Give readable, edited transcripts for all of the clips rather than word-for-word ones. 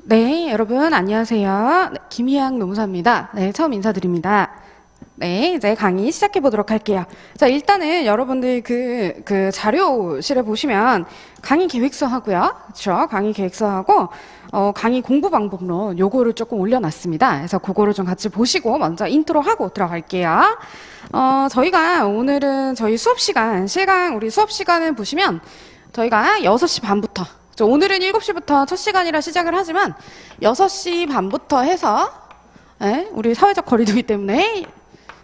네, 여러분 안녕하세요. 네, 김희양 노무사입니다. 네, 처음 인사드립니다. 네, 이제 강의 시작해 보도록 할게요. 자, 일단은 여러분들 그 자료실에 보시면 강의 계획서 하고요. 그렇죠? 강의 계획서 하고 강의 공부 방법론 요거를 조금 올려놨습니다. 그래서 그거를 좀 같이 보시고 먼저 인트로 하고 들어갈게요. 저희가 오늘은 저희 수업 시간, 실강 우리 수업 시간을 보시면 저희가 6시 반부터 오늘은 7시부터 첫 시간이라 시작을 하지만 6시 반부터 해서 우리 사회적 거리두기 때문에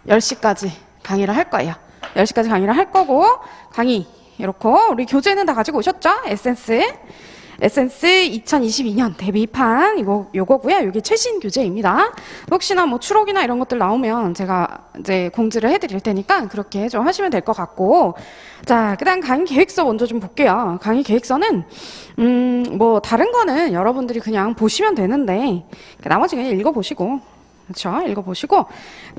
10시까지 강의를 할 거예요. 10시까지 강의를 할 거고 강의 이렇게 우리 교재는 다 가지고 오셨죠? 에센스 2022년 대비판 요거고요. 여기 최신 교재입니다. 혹시나 뭐 추록이나 이런 것들 나오면 제가 이제 공지를 해드릴 테니까 그렇게 좀 하시면 될 것 같고, 자, 그다음 강의 계획서 먼저 좀 볼게요. 강의 계획서는 뭐 다른 거는 여러분들이 그냥 보시면 되는데 나머지 그냥 읽어보시고. 그렇죠? 읽어보시고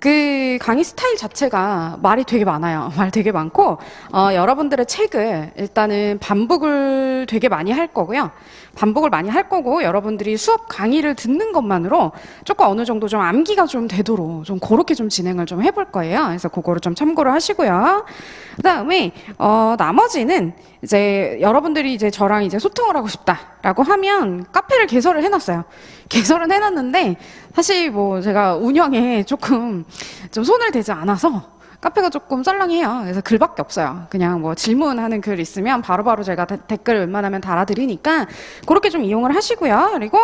그 강의 스타일 자체가 말이 되게 많아요. 말 되게 많고 여러분들의 책을 일단은 반복을 되게 많이 할 거고요. 반복을 많이 할 거고 여러분들이 수업 강의를 듣는 것만으로 조금 어느 정도 좀 암기가 좀 되도록 좀 그렇게 좀 진행을 좀 해볼 거예요. 그래서 그거를 좀 참고를 하시고요. 그다음에 나머지는 이제 여러분들이 이제 저랑 이제 소통을 하고 싶다라고 하면 카페를 개설을 해놨어요. 개설은 해놨는데 사실 뭐 제가 운영에 조금 좀 손을 대지 않아서 카페가 조금 썰렁해요. 그래서 글밖에 없어요. 그냥 뭐 질문하는 글 있으면 바로바로 제가 댓글 웬만하면 달아드리니까 그렇게 좀 이용을 하시고요. 그리고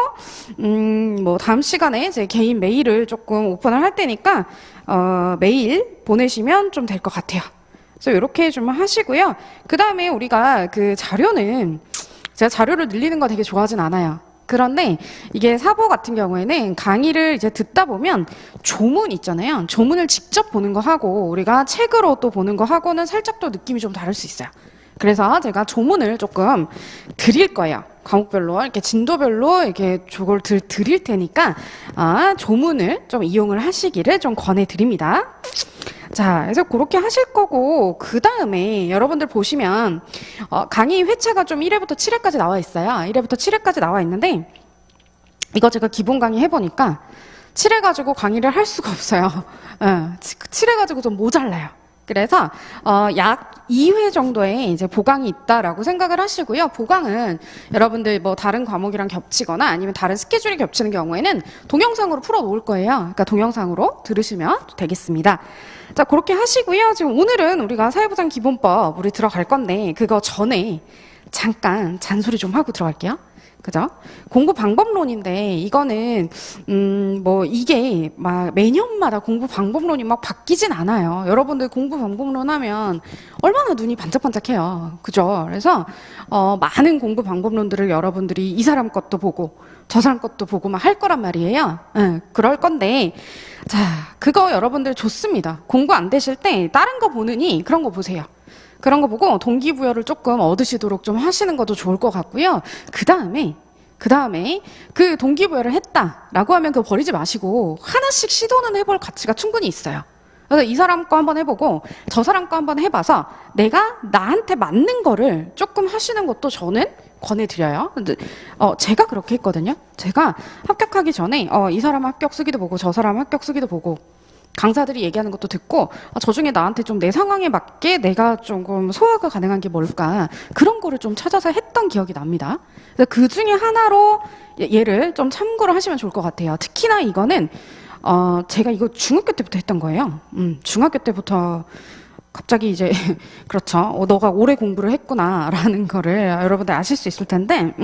뭐 다음 시간에 제 개인 메일을 조금 오픈을 할 테니까 메일 보내시면 좀 될 것 같아요. 그래서 이렇게 좀 하시고요. 그 다음에 우리가 그 자료는 제가 자료를 늘리는 거 되게 좋아하진 않아요. 그런데 이게 사보 같은 경우에는 강의를 이제 듣다 보면 조문 있잖아요. 조문을 직접 보는 거 하고 우리가 책으로 또 보는 거 하고는 살짝 또 느낌이 좀 다를 수 있어요. 그래서 제가 조문을 조금 드릴 거예요. 과목별로 이렇게 진도별로 이렇게 저걸 드릴 테니까 조문을 좀 이용을 하시기를 좀 권해드립니다. 자, 그래서 그렇게 하실 거고 그 다음에 여러분들 보시면 강의 회차가 좀 1회부터 7회까지 나와 있어요. 1회부터 7회까지 나와 있는데 이거 제가 기본 강의 해보니까 7회 가지고 강의를 할 수가 없어요. 7회 가지고 좀 모자라요. 그래서 약 2회 정도의 이제 보강이 있다라고 생각을 하시고요. 보강은 여러분들 뭐 다른 과목이랑 겹치거나 아니면 다른 스케줄이 겹치는 경우에는 동영상으로 풀어 놓을 거예요. 그러니까 동영상으로 들으시면 되겠습니다. 자, 그렇게 하시고요. 지금 오늘은 우리가 사회보장 기본법 우리 들어갈 건데 그거 전에 잠깐 잔소리 좀 하고 들어갈게요. 그죠? 공부 방법론인데 이거는 뭐 이게 막 매년마다 공부 방법론이 막 바뀌진 않아요. 여러분들 공부 방법론 하면 얼마나 눈이 반짝반짝해요. 그죠? 그래서 많은 공부 방법론들을 여러분들이 이 사람 것도 보고 저 사람 것도 보고 막 할 거란 말이에요. 그럴 건데 자, 그거 여러분들 좋습니다. 공부 안 되실 때 다른 거 보느니 그런 거 보세요. 그런 거 보고 동기부여를 조금 얻으시도록 좀 하시는 것도 좋을 것 같고요. 그 다음에 그 동기부여를 했다라고 하면 그거 버리지 마시고 하나씩 시도는 해볼 가치가 충분히 있어요. 그래서 이 사람 거 한번 해보고 저 사람 거 한번 해봐서 내가 나한테 맞는 거를 조금 하시는 것도 저는 권해드려요. 근데 제가 그렇게 했거든요. 제가 합격하기 전에 이 사람 합격 쓰기도 보고 저 사람 합격 쓰기도 보고 강사들이 얘기하는 것도 듣고 저 중에 나한테 좀 내 상황에 맞게 내가 조금 소화가 가능한 게 뭘까 그런 거를 좀 찾아서 했던 기억이 납니다. 그래서 그 중에 하나로 얘를 좀 참고를 하시면 좋을 것 같아요. 특히나 이거는 제가 이거 중학교 때부터 했던 거예요. 중학교 때부터 갑자기 이제 그렇죠. 너가 오래 공부를 했구나라는 거를 여러분들 아실 수 있을 텐데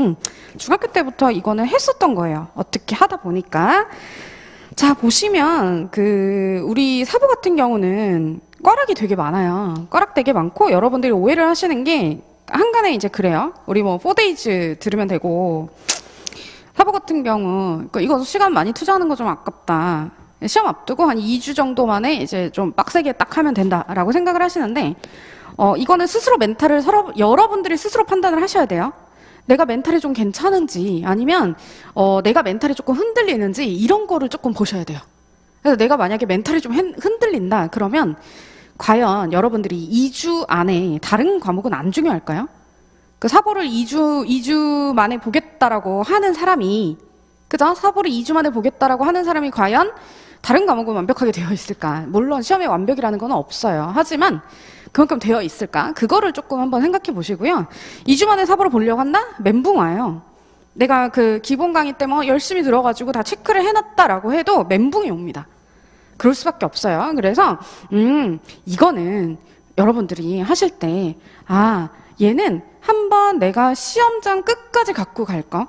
중학교 때부터 이거는 했었던 거예요. 어떻게 하다 보니까 자, 보시면 우리 사보 같은 경우는 꽈락이 되게 많아요. 꽈락 되게 많고 여러분들이 오해를 하시는 게 한간에 이제 그래요. 우리 뭐 4days 들으면 되고 사보 같은 경우 이거 시간 많이 투자하는 거 좀 아깝다. 시험 앞두고 한 2주 정도 만에 이제 좀 빡세게 딱 하면 된다라고 생각을 하시는데 이거는 스스로 멘탈을 여러분들이 스스로 판단을 하셔야 돼요. 내가 멘탈이 좀 괜찮은지 아니면 내가 멘탈이 조금 흔들리는지 이런 거를 조금 보셔야 돼요. 그래서 내가 만약에 멘탈이 좀 흔들린다 그러면 과연 여러분들이 2주 안에 다른 과목은 안 중요할까요? 그 사보를 2주 만에 보겠다라고 하는 사람이 그죠? 사보를 2주 만에 보겠다라고 하는 사람이 과연 다른 과목은 완벽하게 되어 있을까? 물론 시험에 완벽이라는 건 없어요. 하지만 그만큼 되어 있을까? 그거를 조금 한번 생각해 보시고요. 2주 만에 사보를 보려고 한다? 멘붕 와요. 내가 그 기본 강의 때 뭐 열심히 들어가지고 다 체크를 해놨다라고 해도 멘붕이 옵니다. 그럴 수밖에 없어요. 그래서 이거는 여러분들이 하실 때 얘는 한번 내가 시험장 끝까지 갖고 갈 거.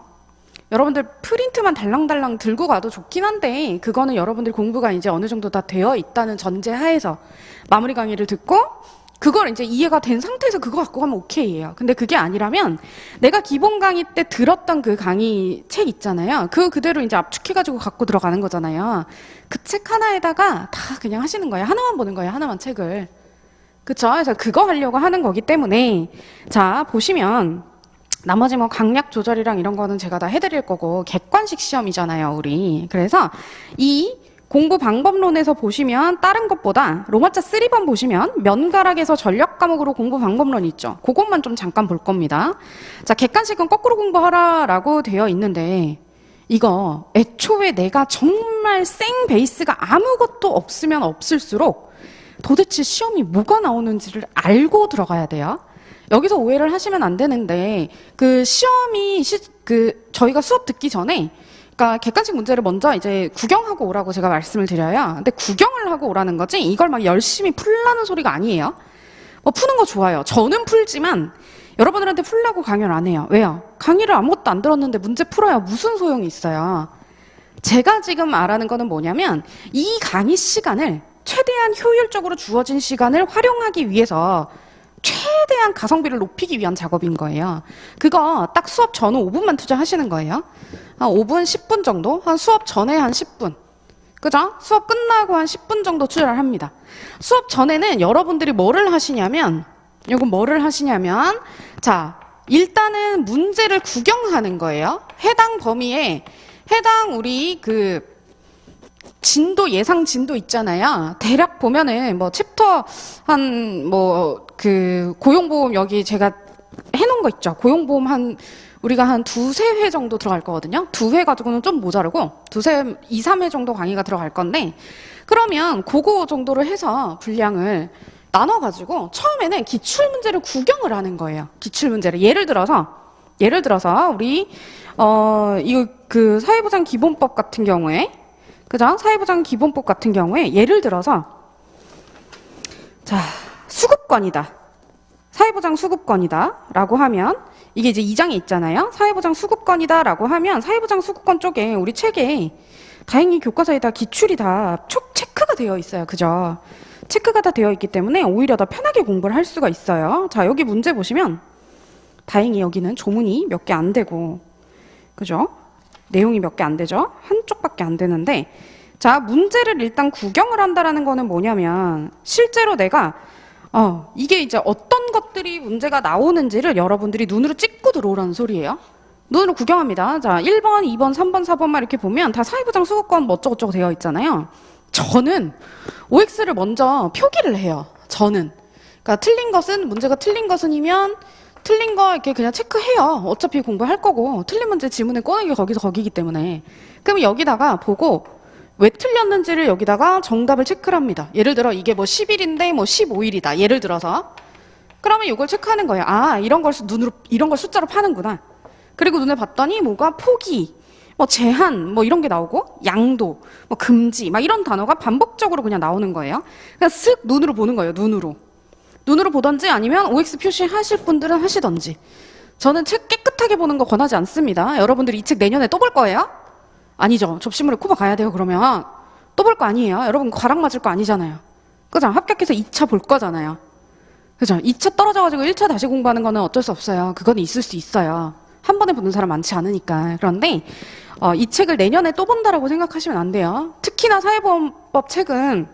여러분들 프린트만 달랑달랑 들고 가도 좋긴 한데 그거는 여러분들 공부가 이제 어느 정도 다 되어 있다는 전제 하에서 마무리 강의를 듣고 그걸 이제 이해가 된 상태에서 그거 갖고 가면 오케이예요. 근데 그게 아니라면 내가 기본 강의 때 들었던 그 강의 책 있잖아요. 그거 그대로 이제 압축해가지고 갖고 들어가는 거잖아요. 그 책 하나에다가 다 그냥 하시는 거예요. 하나만 보는 거예요. 하나만 책을. 그쵸? 그래서 그거 하려고 하는 거기 때문에 자 보시면 나머지 뭐 강약 조절이랑 이런 거는 제가 다 해드릴 거고 객관식 시험이잖아요, 우리. 그래서 이 공부 방법론에서 보시면 다른 것보다 로마자 3번 보시면 면가락에서 전략 과목으로 공부 방법론 있죠. 그것만 좀 잠깐 볼 겁니다. 자, 객관식은 거꾸로 공부하라라고 되어 있는데 이거 애초에 내가 정말 생 베이스가 아무것도 없으면 없을수록 도대체 시험이 뭐가 나오는지를 알고 들어가야 돼요. 여기서 오해를 하시면 안 되는데 그 시험이 저희가 수업 듣기 전에 그러니까 객관식 문제를 먼저 이제 구경하고 오라고 제가 말씀을 드려요. 근데 구경을 하고 오라는 거지 이걸 막 열심히 풀라는 소리가 아니에요. 뭐 푸는 거 좋아요. 저는 풀지만 여러분들한테 풀라고 강연을 안 해요. 왜요? 강의를 아무것도 안 들었는데 문제 풀어야 무슨 소용이 있어요. 제가 지금 말하는 거는 뭐냐면 이 강의 시간을 최대한 효율적으로 주어진 시간을 활용하기 위해서 최대한 가성비를 높이기 위한 작업인 거예요. 그거 딱 수업 전후 5분만 투자하시는 거예요. 한 5분, 10분 정도? 한 수업 전에 한 10분. 그죠? 수업 끝나고 한 10분 정도 투자를 합니다. 수업 전에는 여러분들이 뭐를 하시냐면, 자, 일단은 문제를 구경하는 거예요. 해당 범위에, 해당 우리 진도, 예상 진도 있잖아요. 대략 보면은 뭐 챕터 고용보험 여기 제가 해놓은 거 있죠. 고용보험 우리가 한 2~3회 정도 들어갈 거거든요. 2회 가지고는 좀 모자르고 2~3회 정도 강의가 들어갈 건데 그러면 그거 정도로 해서 분량을 나눠가지고 처음에는 기출문제를 구경을 하는 거예요. 기출문제를. 예를 들어서 우리 사회보장 기본법 같은 경우에 그죠? 사회보장 기본법 같은 경우에 예를 들어서 자 수급권이다. 사회보장 수급권이다 라고 하면 이게 이제 2장에 있잖아요. 사회보장 수급권이다 라고 하면 사회보장 수급권 쪽에 우리 책에 다행히 교과서에 다 기출이 다 체크가 되어 있어요. 그죠? 체크가 다 되어 있기 때문에 오히려 더 편하게 공부를 할 수가 있어요. 자 여기 문제 보시면 다행히 여기는 조문이 몇 개 안 되고 그죠? 내용이 몇 개 안 되죠? 한쪽밖에 안 되는데 자 문제를 일단 구경을 한다라는 거는 뭐냐면 실제로 내가 이게 이제 어떤 것들이 문제가 나오는지를 여러분들이 눈으로 찍고 들어오라는 소리예요. 눈으로 구경합니다. 자 1번, 2번, 3번, 4번만 이렇게 보면 다 사회보장 수급권 뭐 어쩌고저쩌고 되어 있잖아요. 저는 OX를 먼저 표기를 해요. 저는. 그러니까 문제가 틀린 것은이면 틀린 거 이렇게 그냥 체크해요. 어차피 공부할 거고 틀린 문제 지문에 꺼내기 거기기 때문에. 그럼 여기다가 보고 왜 틀렸는지를 여기다가 정답을 체크를 합니다. 예를 들어 이게 뭐 10일인데 뭐 15일이다. 예를 들어서. 그러면 이걸 체크하는 거예요. 이런 걸 숫자로 파는구나. 그리고 눈에 봤더니 뭐가 포기, 뭐 제한, 뭐 이런 게 나오고 양도, 뭐 금지, 막 이런 단어가 반복적으로 그냥 나오는 거예요. 그냥 쓱 눈으로 보는 거예요. 눈으로 보던지 아니면 OX 표시하실 분들은 하시던지. 저는 책 깨끗하게 보는 거 권하지 않습니다. 여러분들이 이 책 내년에 또 볼 거예요? 아니죠. 접시물에 코바 가야 돼요. 그러면 또 볼 거 아니에요. 여러분 과락 맞을 거 아니잖아요. 그죠? 합격해서 2차 볼 거잖아요. 그죠? 2차 떨어져가지고 1차 다시 공부하는 거는 어쩔 수 없어요. 그건 있을 수 있어요. 한 번에 보는 사람 많지 않으니까. 그런데 이 책을 내년에 또 본다라고 생각하시면 안 돼요. 특히나 사회보험법 책은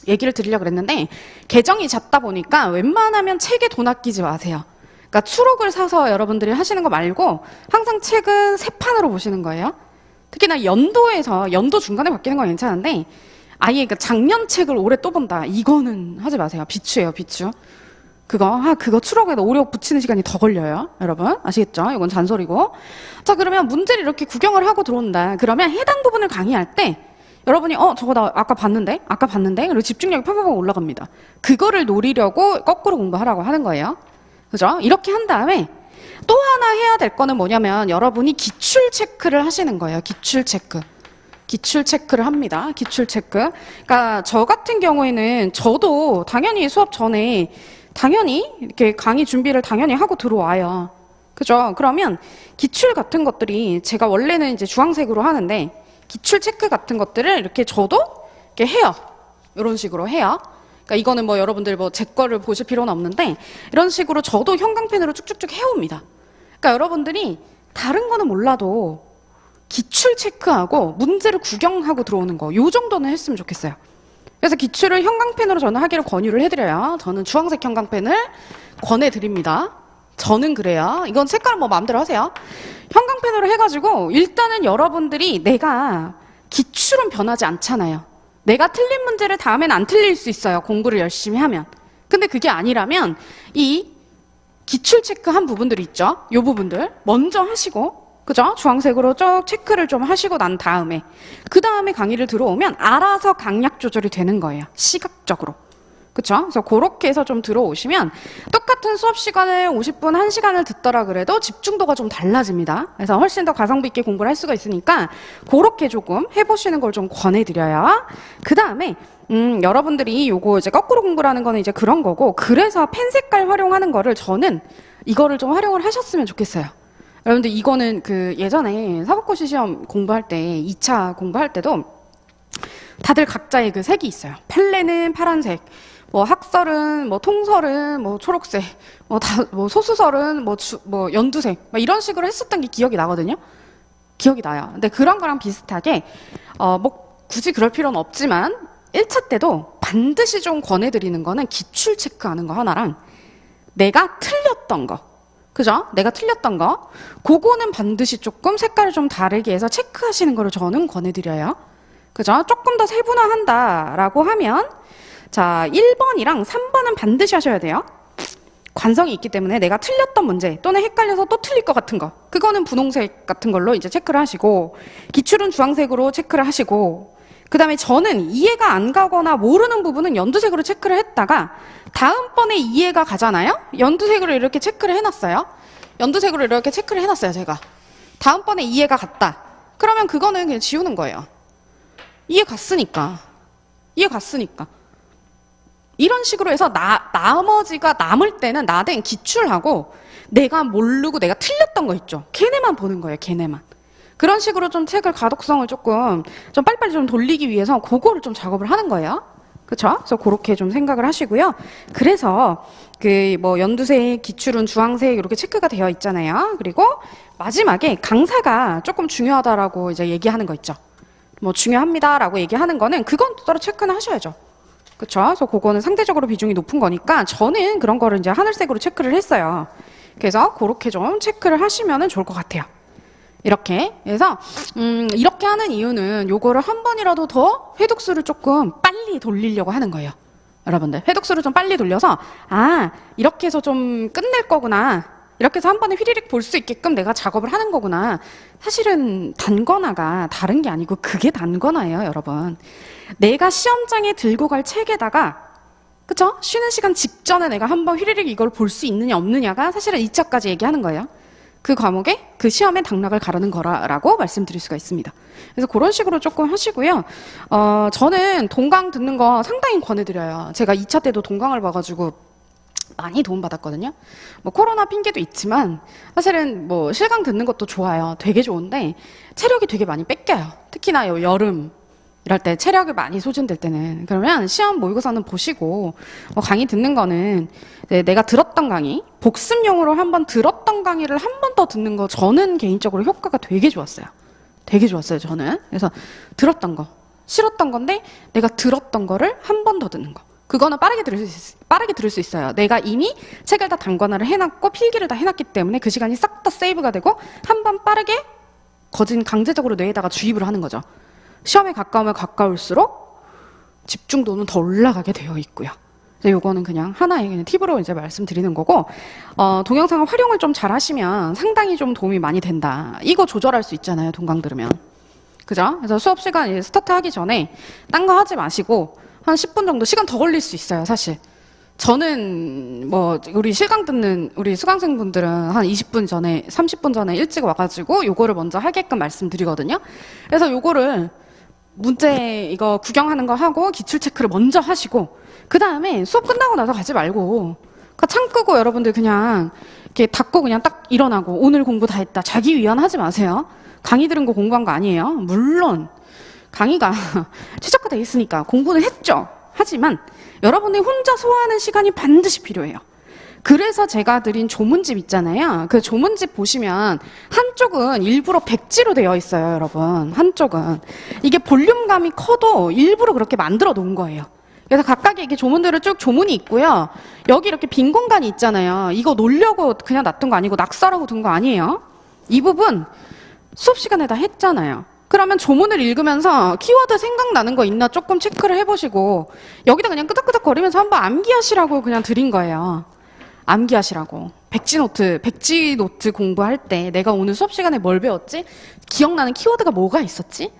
얘기를 드리려고 그랬는데 개정이 잦다 보니까 웬만하면 책에 돈 아끼지 마세요. 그러니까 추록을 사서 여러분들이 하시는 거 말고 항상 책은 새 판으로 보시는 거예요. 특히나 연도 중간에 바뀌는 건 괜찮은데 아예 그 작년 책을 올해 또 본다. 이거는 하지 마세요. 비추예요, 비추. 그거 추록에다 오려 붙이는 시간이 더 걸려요. 여러분, 아시겠죠? 이건 잔소리고. 자, 그러면 문제를 이렇게 구경을 하고 들어온다. 그러면 해당 부분을 강의할 때, 여러분이, 저거 나 아까 봤는데? 그리고 집중력이 팍팍팍 올라갑니다. 그거를 노리려고 거꾸로 공부하라고 하는 거예요. 그죠? 이렇게 한 다음에, 또 하나 해야 될 거는 뭐냐면, 여러분이 기출 체크를 하시는 거예요. 기출 체크를 합니다. 기출 체크. 그러니까 저 같은 경우에는 저도 당연히 수업 전에 당연히 이렇게 강의 준비를 당연히 하고 들어와요. 그죠? 그러면 기출 같은 것들이 제가 원래는 이제 주황색으로 하는데 기출 체크 같은 것들을 이렇게 저도 이렇게 해요. 이런 식으로 해요. 그러니까 이거는 뭐 여러분들 뭐 제 거를 보실 필요는 없는데 이런 식으로 저도 형광펜으로 쭉쭉쭉 해옵니다. 그러니까 여러분들이 다른 거는 몰라도 기출 체크하고 문제를 구경하고 들어오는 거, 요 정도는 했으면 좋겠어요. 그래서 기출을 형광펜으로 저는 하기를 권유를 해드려요. 저는 주황색 형광펜을 권해드립니다. 저는 그래요. 이건 색깔은 뭐 마음대로 하세요. 형광펜으로 해가지고 일단은 여러분들이 내가 기출은 변하지 않잖아요. 내가 틀린 문제를 다음엔 안 틀릴 수 있어요. 공부를 열심히 하면. 근데 그게 아니라면 이 기출 체크한 부분들이 있죠. 요 부분들 먼저 하시고 그죠? 주황색으로 쭉 체크를 좀 하시고 난 다음에 그 다음에 강의를 들어오면 알아서 강약 조절이 되는 거예요. 시각적으로. 그쵸? 그래서 그렇게 해서 좀 들어오시면 똑같은 수업 시간을 50분, 1시간을 듣더라 그래도 집중도가 좀 달라집니다. 그래서 훨씬 더 가성비 있게 공부를 할 수가 있으니까 그렇게 조금 해보시는 걸 좀 권해드려요. 그 다음에 여러분들이 요거 이제 거꾸로 공부라는 거는 이제 그런 거고 그래서 펜 색깔 활용하는 거를 저는 이거를 좀 활용을 하셨으면 좋겠어요. 여러분들 이거는 그 예전에 사법고시 시험 공부할 때 2차 공부할 때도 다들 각자의 그 색이 있어요. 판례는 파란색, 뭐 학설은 뭐 통설은 뭐 초록색, 뭐 소수설은 뭐 연두색, 막 이런 식으로 했었던 게 기억이 나거든요. 기억이 나요. 근데 그런 거랑 비슷하게 뭐 굳이 그럴 필요는 없지만 1차 때도 반드시 좀 권해드리는 거는 기출 체크하는 거 하나랑 내가 틀렸던 거. 그죠? 내가 틀렸던 거. 그거는 반드시 조금 색깔을 좀 다르게 해서 체크하시는 거를 저는 권해드려요. 그죠? 조금 더 세분화한다라고 하면 자, 1번이랑 3번은 반드시 하셔야 돼요. 관성이 있기 때문에 내가 틀렸던 문제 또는 헷갈려서 또 틀릴 것 같은 거. 그거는 분홍색 같은 걸로 이제 체크를 하시고 기출은 주황색으로 체크를 하시고 그 다음에 저는 이해가 안 가거나 모르는 부분은 연두색으로 체크를 했다가 다음번에 이해가 가잖아요? 연두색으로 이렇게 체크를 해놨어요. 연두색으로 이렇게 체크를 해놨어요, 제가. 다음번에 이해가 갔다. 그러면 그거는 그냥 지우는 거예요. 이해 갔으니까. 이런 식으로 해서 나머지가 남을 때는 나댄 기출하고 내가 모르고 내가 틀렸던 거 있죠. 걔네만 보는 거예요, 걔네만. 그런 식으로 좀 책을 가독성을 조금 좀 빨리빨리 좀 돌리기 위해서 그거를 좀 작업을 하는 거예요. 그쵸? 그래서 그렇게 좀 생각을 하시고요. 그래서 그 뭐 연두색, 기출은 주황색 이렇게 체크가 되어 있잖아요. 그리고 마지막에 강사가 조금 중요하다라고 이제 얘기하는 거 있죠. 뭐 중요합니다라고 얘기하는 거는 그건 따로 체크는 하셔야죠. 그쵸? 그래서 그거는 상대적으로 비중이 높은 거니까 저는 그런 거를 이제 하늘색으로 체크를 했어요. 그래서 그렇게 좀 체크를 하시면 좋을 것 같아요. 이렇게 해서 이렇게 하는 이유는 요거를 한 번이라도 더 회독수를 조금 빨리 돌리려고 하는 거예요. 여러분들 회독수를 좀 빨리 돌려서 이렇게 해서 좀 끝낼 거구나. 이렇게 해서 한 번에 휘리릭 볼 수 있게끔 내가 작업을 하는 거구나. 사실은 단거나가 다른 게 아니고 그게 단거나예요, 여러분. 내가 시험장에 들고 갈 책에다가 그쵸? 쉬는 시간 직전에 내가 한번 휘리릭 이걸 볼 수 있느냐 없느냐가 사실은 2차까지 얘기하는 거예요. 그 과목에 그 시험에 당락을 가르는 거라고 말씀드릴 수가 있습니다. 그래서 그런 식으로 조금 하시고요. 저는 동강 듣는 거 상당히 권해드려요. 제가 2차 때도 동강을 봐가지고 많이 도움받았거든요. 뭐 코로나 핑계도 있지만 사실은 뭐 실강 듣는 것도 좋아요. 되게 좋은데 체력이 되게 많이 뺏겨요. 특히나 여름 이럴 때 체력이 많이 소진될 때는 그러면 시험 모의고사는 보시고 강의 듣는 거는 내가 들었던 강의 복습용으로 한번 들었던 강의를 한 번 더 듣는 거 저는 개인적으로 효과가 되게 좋았어요. 되게 좋았어요, 저는. 그래서 들었던 거 싫었던 건데 내가 들었던 거를 한 번 더 듣는 거 그거는 빠르게 들을 수 있어요. 내가 이미 책을 다 단권화를 해놨고 필기를 다 해놨기 때문에 그 시간이 싹 다 세이브가 되고 한 번 빠르게 강제적으로 뇌에다가 주입을 하는 거죠. 시험에 가까우면 가까울수록 집중도는 더 올라가게 되어 있고요. 요거는 그냥 하나의 그냥 팁으로 이제 말씀드리는 거고, 동영상을 활용을 좀 잘 하시면 상당히 좀 도움이 많이 된다. 이거 조절할 수 있잖아요, 동강 들으면. 그죠? 그래서 수업 시간 스타트 하기 전에 딴 거 하지 마시고, 한 10분 정도 시간 더 걸릴 수 있어요, 사실. 저는 뭐 우리 실강 듣는 우리 수강생분들은 한 20분 전에 30분 전에 일찍 와가지고 요거를 먼저 하게끔 말씀드리거든요. 그래서 요거를 문제 이거 구경하는 거 하고 기출 체크를 먼저 하시고 그 다음에 수업 끝나고 나서 가지 말고 그러니까 창 끄고 여러분들 그냥 이렇게 닫고 그냥 딱 일어나고 오늘 공부 다 했다 자기 위안하지 마세요. 강의 들은 거 공부한 거 아니에요. 물론 강의가 최적화되어 있으니까 공부는 했죠. 하지만 여러분이 혼자 소화하는 시간이 반드시 필요해요. 그래서 제가 드린 조문집 있잖아요. 그 조문집 보시면 한쪽은 일부러 백지로 되어 있어요, 여러분. 한쪽은. 이게 볼륨감이 커도 일부러 그렇게 만들어 놓은 거예요. 그래서 각각의 이게 조문들은 쭉 조문이 있고요. 여기 이렇게 빈 공간이 있잖아요. 이거 놓으려고 그냥 놔둔 거 아니고 낙서라고 둔 거 아니에요. 이 부분 수업 시간에 다 했잖아요. 그러면 조문을 읽으면서 키워드 생각나는 거 있나 조금 체크를 해보시고 여기다 그냥 끄덕끄덕 거리면서 한번 암기하시라고 그냥 드린 거예요. 암기하시라고. 백지 노트 공부할 때 내가 오늘 수업 시간에 뭘 배웠지? 기억나는 키워드가 뭐가 있었지?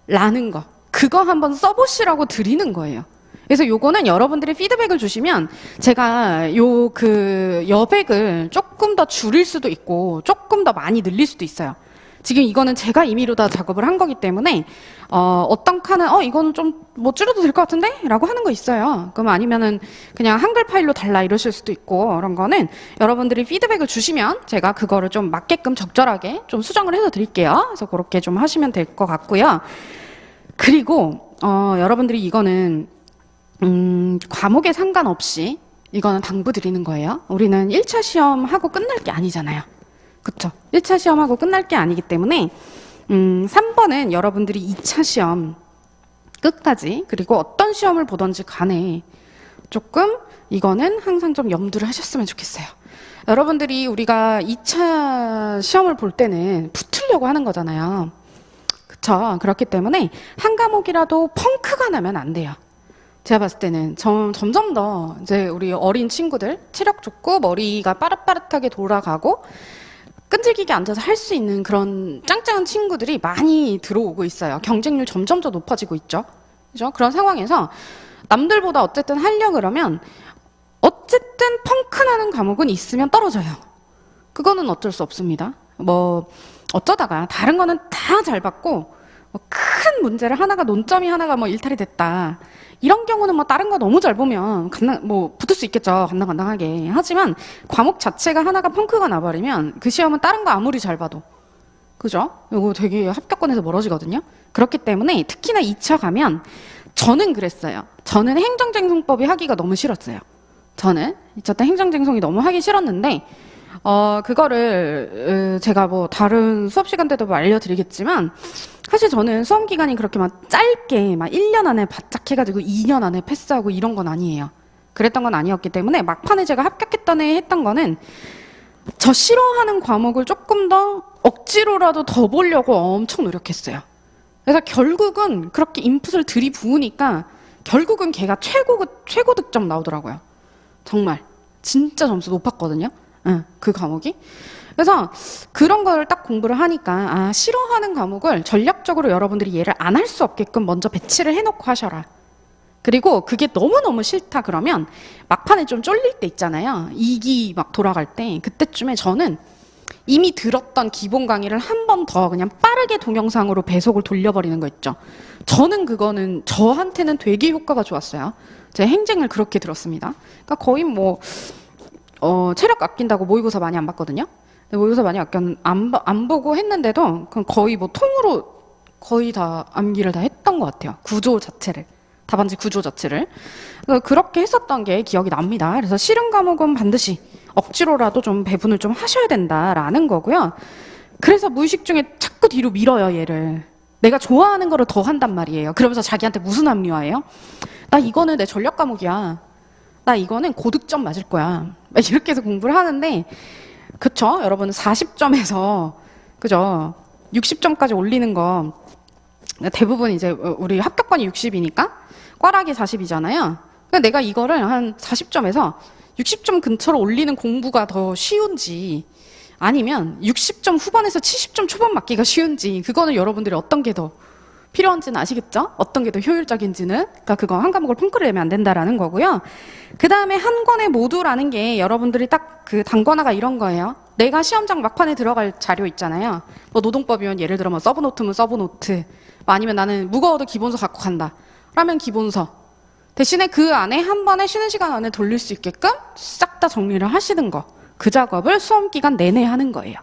라는 거. 그거 한번 써보시라고 드리는 거예요. 그래서 요거는 여러분들이 피드백을 주시면 제가 여백을 조금 더 줄일 수도 있고 조금 더 많이 늘릴 수도 있어요. 지금 이거는 제가 임의로 다 작업을 한 거기 때문에 어떤 칸은 이거는 좀 뭐 줄여도 될 것 같은데? 라고 하는 거 있어요. 그럼 아니면은 그냥 한글 파일로 달라 이러실 수도 있고 그런 거는 여러분들이 피드백을 주시면 제가 그거를 좀 맞게끔 적절하게 좀 수정을 해서 드릴게요. 그래서 그렇게 좀 하시면 될 것 같고요. 그리고 여러분들이 이거는 과목에 상관없이 이거는 당부드리는 거예요. 우리는 1차 시험하고 끝날 게 아니잖아요. 그쵸? 1차 시험하고 끝날 게 아니기 때문에 3번은 여러분들이 2차 시험 끝까지 그리고 어떤 시험을 보던지 간에 조금 이거는 항상 좀 염두를 하셨으면 좋겠어요. 여러분들이 우리가 2차 시험을 볼 때는 붙으려고 하는 거잖아요. 그쵸? 그렇기 때문에 한 과목이라도 펑크가 나면 안 돼요. 제가 봤을 때는 점점 더 이제 우리 어린 친구들 체력 좋고 머리가 빠릇빠릇하게 돌아가고 끈질기게 앉아서 할 수 있는 그런 짱짱한 친구들이 많이 들어오고 있어요. 경쟁률 점점 더 높아지고 있죠. 그죠? 그런 상황에서 남들보다 어쨌든 하려고 그러면 어쨌든 펑크나는 과목은 있으면 떨어져요. 그거는 어쩔 수 없습니다. 뭐 어쩌다가 다른 거는 다 잘 받고 큰 문제를 논점이 하나가 뭐 일탈이 됐다. 이런 경우는 뭐 다른 거 너무 잘 보면 붙을 수 있겠죠. 간당간당하게. 하지만 과목 자체가 하나가 펑크가 나버리면 그 시험은 다른 거 아무리 잘 봐도 그죠? 이거 되게 합격권에서 멀어지거든요. 그렇기 때문에 특히나 2차 가면 저는 그랬어요. 저는 행정쟁송법이 하기가 너무 싫었어요. 저는 2차 때 행정쟁송이 너무 하기 싫었는데 그거를 제가 뭐 다른 수업 시간 때도 뭐 알려드리겠지만 사실 저는 수험 기간이 그렇게 막 짧게 막 1년 안에 바짝 해가지고 2년 안에 패스하고 이런 건 아니에요. 그랬던 건 아니었기 때문에 막판에 제가 합격했다네 했던 거는 저 싫어하는 과목을 조금 더 억지로라도 더 보려고 엄청 노력했어요. 그래서 결국은 그렇게 인풋을 들이부으니까 결국은 걔가 최고 득점 나오더라고요. 정말 진짜 점수 높았거든요. 그 과목이. 그래서 그런 걸 딱 공부를 하니까 싫어하는 과목을 전략적으로 여러분들이 얘를 안 할 수 없게끔 먼저 배치를 해놓고 하셔라. 그리고 그게 너무너무 싫다 그러면 막판에 좀 쫄릴 때 있잖아요. 2기 막 돌아갈 때 그때쯤에 저는 이미 들었던 기본 강의를 한 번 더 그냥 빠르게 동영상으로 배속을 돌려버리는 거 있죠. 저는 그거는 저한테는 되게 효과가 좋았어요. 제 행쟁을 그렇게 들었습니다. 그러니까 거의 뭐 체력 아낀다고 모의고사 많이 안 봤거든요. 모의고사 많이 안 보고 했는데도 그냥 거의 뭐 통으로 거의 다 암기를 다 했던 것 같아요. 구조 자체를. 답안지 구조 자체를. 그렇게 했었던 게 기억이 납니다. 그래서 싫은 과목은 반드시 억지로라도 좀 배분을 좀 하셔야 된다라는 거고요. 그래서 무의식 중에 자꾸 뒤로 밀어요, 얘를. 내가 좋아하는 거를 더 한단 말이에요. 그러면서 자기한테 무슨 합리화예요? 나 이거는 내 전략 과목이야. 나 이거는 고득점 맞을 거야. 이렇게 해서 공부를 하는데 그쵸? 여러분 40점에서 그죠? 60점까지 올리는 거 대부분 이제 우리 합격권이 60이니까 꽈락이 40이잖아요. 그러니까 내가 이거를 한 40점에서 60점 근처로 올리는 공부가 더 쉬운지 아니면 60점 후반에서 70점 초반 맞기가 쉬운지 그거는 여러분들이 어떤 게 더 필요한지는 아시겠죠? 어떤 게 더 효율적인지는. 그러니까 그거 한 과목을 펑크를 내면 안 된다라는 거고요. 그 다음에 한 권의 모두라는 게 여러분들이 딱 그 단권화가 이런 거예요. 내가 시험장 막판에 들어갈 자료 있잖아요. 뭐 노동법이면 예를 들어 뭐 서브노트면 서브노트, 뭐 아니면 나는 무거워도 기본서 갖고 간다 라면 기본서 대신에 그 안에 한 번에 쉬는 시간 안에 돌릴 수 있게끔 싹 다 정리를 하시는 거, 그 작업을 수험 기간 내내 하는 거예요.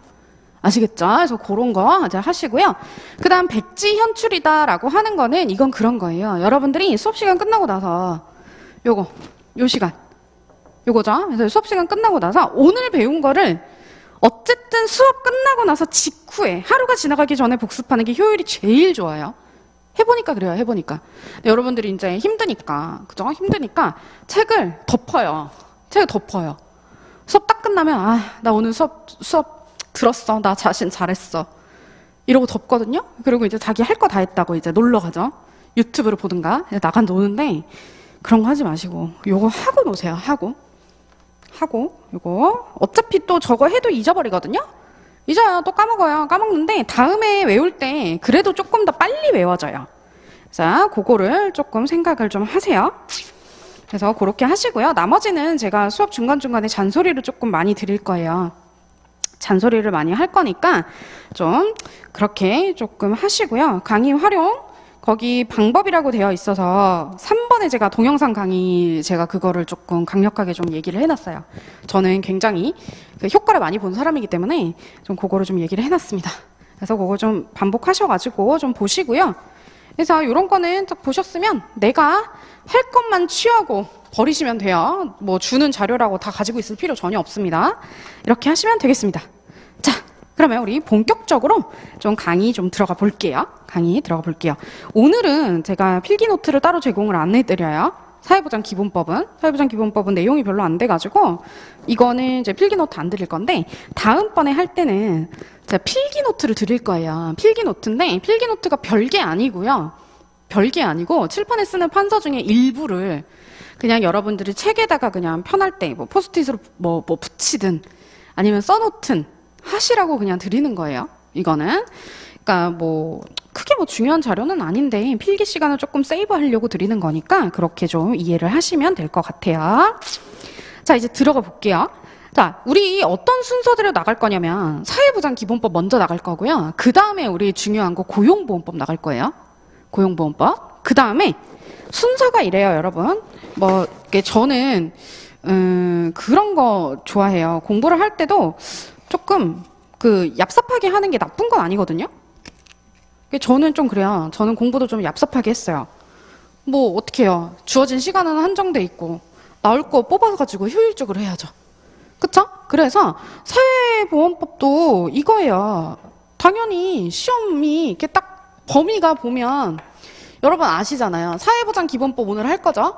아시겠죠? 그래서 그런 거 이제 하시고요. 그 다음 백지 현출이다라고 하는 거는 이건 그런 거예요. 여러분들이 수업 시간 끝나고 나서 요 시간 요거죠. 그래서 수업 시간 끝나고 나서 오늘 배운 거를 어쨌든 수업 끝나고 나서 직후에 하루가 지나가기 전에 복습하는 게 효율이 제일 좋아요. 해보니까 그래요. 해보니까. 여러분들이 이제 힘드니까, 그죠? 힘드니까 책을 덮어요. 책을 덮어요. 수업 딱 끝나면 나 오늘 수업 들었어. 나 자신 잘했어. 이러고 덮거든요. 그리고 이제 자기 할 거 다 했다고 이제 놀러 가죠. 유튜브를 보든가 나가 노는데 그런 거 하지 마시고 요거 하고 노세요. 하고 요거 어차피 또 저거 해도 잊어버리거든요. 잊어요. 또 까먹어요. 까먹는데 다음에 외울 때 그래도 조금 더 빨리 외워져요. 자, 그거를 조금 생각을 좀 하세요. 그래서 그렇게 하시고요. 나머지는 제가 수업 중간중간에 잔소리를 조금 많이 드릴 거예요. 잔소리를 많이 할 거니까 좀 그렇게 조금 하시고요. 강의 활용 거기 방법이라고 되어 있어서 3번에 제가 동영상 강의 제가 그거를 조금 강력하게 좀 얘기를 해놨어요. 저는 굉장히 그 효과를 많이 본 사람이기 때문에 좀 그거를 좀 얘기를 해놨습니다. 그래서 그거 좀 반복하셔가지고 좀 보시고요. 그래서 이런 거는 딱 보셨으면 내가 할 것만 취하고 버리시면 돼요. 뭐 주는 자료라고 다 가지고 있을 필요 전혀 없습니다. 이렇게 하시면 되겠습니다. 자, 그러면 우리 본격적으로 좀 강의 좀 들어가 볼게요. 오늘은 제가 필기 노트를 따로 제공을 안 해드려요. 사회보장 기본법은 내용이 별로 안 돼가지고 이거는 이제 필기 노트 안 드릴 건데 다음번에 할 때는 제가 필기 노트를 드릴 거예요. 필기 노트인데 필기 노트가 별게 아니고요. 별게 아니고 칠판에 쓰는 판서 중에 일부를 그냥 여러분들이 책에다가 그냥 편할 때 뭐 포스트잇으로 뭐 붙이든 아니면 써놓든 하시라고 그냥 드리는 거예요. 이거는. 그러니까 뭐 크게 뭐 중요한 자료는 아닌데 필기 시간을 조금 세이브하려고 드리는 거니까 그렇게 좀 이해를 하시면 될 것 같아요. 자, 이제 들어가 볼게요. 자, 우리 어떤 순서대로 나갈 거냐면 사회보장 기본법 먼저 나갈 거고요. 그 다음에 우리 중요한 거 고용보험법 나갈 거예요. 고용보험법. 그 다음에 순서가 이래요, 여러분. 뭐 이게 저는 그런 거 좋아해요. 공부를 할 때도 조금 그 얍삽하게 하는 게 나쁜 건 아니거든요. 저는 좀 그래요. 저는 공부도 좀 얍삽하게 했어요. 뭐 어떻게 해요. 주어진 시간은 한정돼 있고 나올 거 뽑아가지고 효율적으로 해야죠. 그쵸? 그래서 사회보험법도 이거예요. 당연히 시험이 이렇게 딱 범위가 보면 여러분 아시잖아요. 사회보장 기본법 오늘 할 거죠?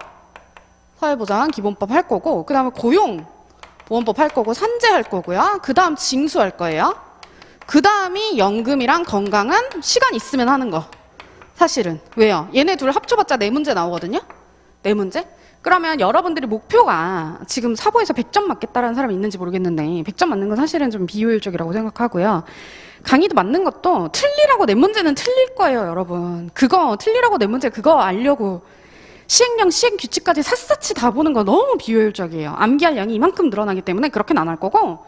사회보장 기본법 할 거고 그 다음에 고용보험법 할 거고 산재 할 거고요. 그 다음 징수 할 거예요. 그 다음이 연금이랑 건강은 시간 있으면 하는 거. 사실은. 왜요? 얘네 둘 합쳐봤자 4문제 나오거든요? 4문제? 그러면 여러분들이 목표가 지금 사보에서 100점 맞겠다라는 사람이 있는지 모르겠는데 100점 맞는 건 사실은 좀 비효율적이라고 생각하고요. 강의도 맞는 것도 틀리라고 4문제는 틀릴 거예요, 여러분. 그거 틀리라고 4문제 그거 알려고 시행령, 시행규칙까지 샅샅이 다 보는 거 너무 비효율적이에요. 암기할 양이 이만큼 늘어나기 때문에 그렇게는 안 할 거고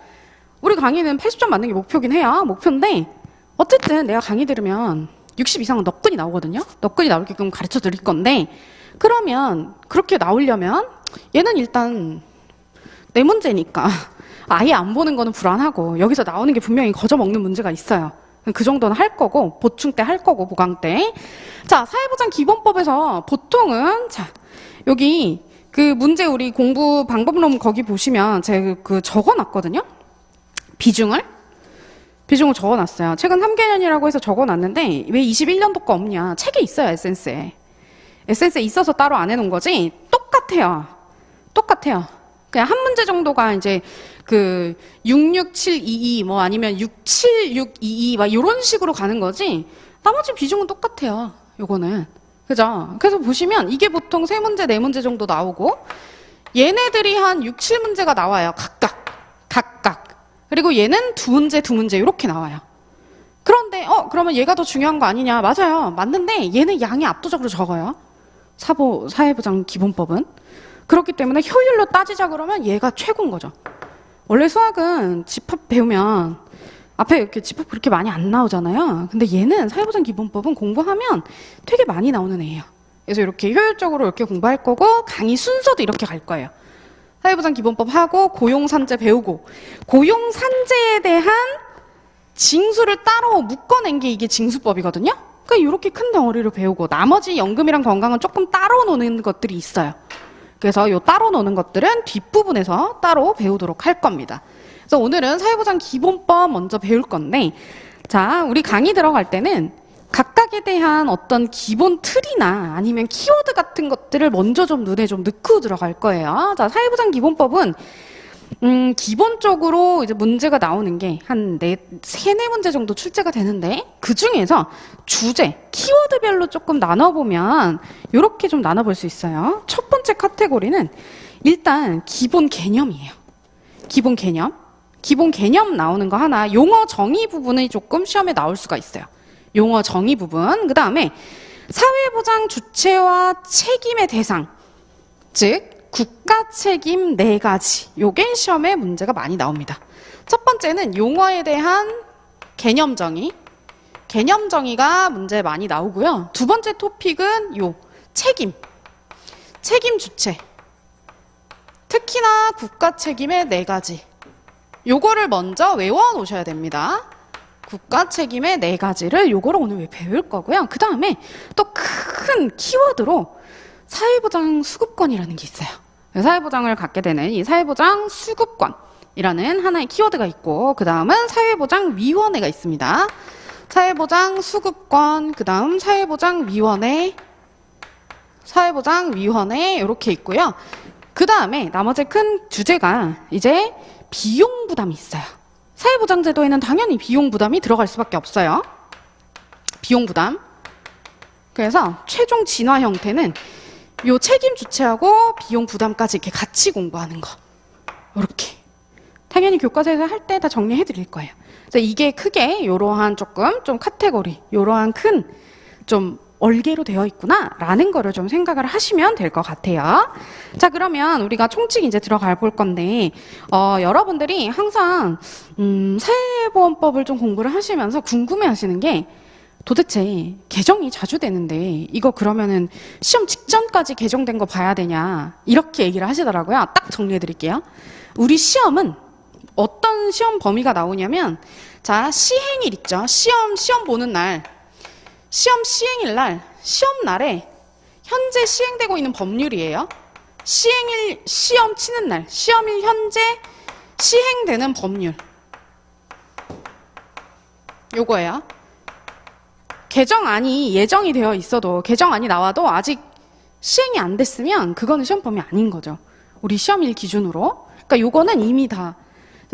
우리 강의는 80점 맞는 게 목표긴 해요. 목표인데 어쨌든 내가 강의 들으면 60 이상은 너끈이 나오거든요. 너끈이 나올게끔 가르쳐 드릴 건데 그러면 그렇게 나오려면 얘는 일단 4문제니까 아예 안 보는 거는 불안하고 여기서 나오는 게 분명히 거저먹는 문제가 있어요. 그 정도는 할 거고 보충 때 할 거고 보강 때. 자, 사회보장 기본법에서 보통은 자 여기 그 문제 우리 공부 방법론 거기 보시면 제가 그 적어놨거든요. 비중을 적어놨어요. 최근 3개년이라고 해서 적어놨는데 왜 21년도 거 없냐. 책에 있어요. 에센스에 있어서 따로 안 해놓은 거지. 똑같아요. 그냥 한 문제 정도가 이제 그 66722 뭐 아니면 67622 막 이런 식으로 가는 거지. 나머지 비중은 똑같아요. 요거는 그죠? 그래서 보시면 이게 보통 3문제, 4문제 정도 나오고 얘네들이 한 6, 7문제가 나와요. 각각. 그리고 얘는 2문제, 2문제 이렇게 나와요. 그런데 그러면 얘가 더 중요한 거 아니냐? 맞아요. 맞는데 얘는 양이 압도적으로 적어요. 사회보장 기본법은. 그렇기 때문에 효율로 따지자 그러면 얘가 최고인 거죠. 원래 수학은 집합 배우면 앞에 이렇게 집합 그렇게 많이 안 나오잖아요. 근데 얘는 사회보장 기본법은 공부하면 되게 많이 나오는 애예요. 그래서 이렇게 효율적으로 이렇게 공부할 거고 강의 순서도 이렇게 갈 거예요. 사회보장 기본법 하고 고용산재 배우고 고용산재에 대한 징수를 따로 묶어낸 게 이게 징수법이거든요. 그러니까 이렇게 큰 덩어리로 배우고 나머지 연금이랑 건강은 조금 따로 노는 것들이 있어요. 그래서 요 따로 노는 것들은 뒷부분에서 따로 배우도록 할 겁니다. 그래서 오늘은 사회보장 기본법 먼저 배울 건데, 자, 우리 강의 들어갈 때는 각각에 대한 어떤 기본 틀이나 아니면 키워드 같은 것들을 먼저 좀 눈에 좀 넣고 들어갈 거예요. 자, 사회보장 기본법은 기본적으로 이제 문제가 나오는 게 한 3-4문제 정도 출제가 되는데 그 중에서 주제, 키워드별로 조금 나눠보면 이렇게 좀 나눠볼 수 있어요. 첫 번째 카테고리는 일단 기본 개념이에요. 기본 개념. 기본 개념 나오는 거 하나, 용어 정의 부분이 조금 시험에 나올 수가 있어요. 용어 정의 부분. 그 다음에 사회보장 주체와 책임의 대상, 즉 국가 책임 4가지. 요게 시험에 문제가 많이 나옵니다. 첫 번째는 용어에 대한 개념 정의. 개념 정의가 문제 많이 나오고요. 두 번째 토픽은 책임. 책임 주체. 특히나 국가 책임의 4가지. 요거를 먼저 외워 놓으셔야 됩니다. 국가 책임의 4가지를 요거를 오늘 배울 거고요. 그 다음에 또 큰 키워드로 사회보장 수급권이라는 게 있어요. 사회보장을 갖게 되는 이 사회보장 수급권이라는 하나의 키워드가 있고, 그 다음은 사회보장위원회가 있습니다. 사회보장 수급권, 그 다음 사회보장위원회 이렇게 있고요. 그 다음에 나머지 큰 주제가 이제 비용 부담이 있어요. 사회보장제도에는 당연히 비용 부담이 들어갈 수밖에 없어요. 비용 부담. 그래서 최종 진화 형태는 요 책임 주체하고 비용 부담까지 이렇게 같이 공부하는 거. 이렇게. 당연히 교과서에서 할 때 다 정리해 드릴 거예요. 그래서 이게 크게 요러한 좀 카테고리, 요러한 큰 좀 얼개로 되어 있구나 라는 거를 좀 생각을 하시면 될 것 같아요. 자, 그러면 우리가 총칙 이제 들어가 볼 건데, 여러분들이 항상 사회보험법을 좀 공부를 하시면서 궁금해 하시는 게, 도대체 개정이 자주 되는데 이거 그러면은 시험 직전까지 개정된 거 봐야 되냐, 이렇게 얘기를 하시더라고요. 딱 정리해 드릴게요. 우리 시험은 어떤 시험 범위가 나오냐면, 자, 시행일 있죠. 시험 보는 날, 시험 시행일 날, 시험 날에 현재 시행되고 있는 법률이에요. 시행일, 시험 치는 날, 시험일 현재 시행되는 법률, 요거예요. 개정안이 예정이 되어 있어도, 개정안이 나와도 아직 시행이 안 됐으면 그거는 시험 범위 아닌 거죠. 우리 시험일 기준으로. 그러니까 요거는 이미 다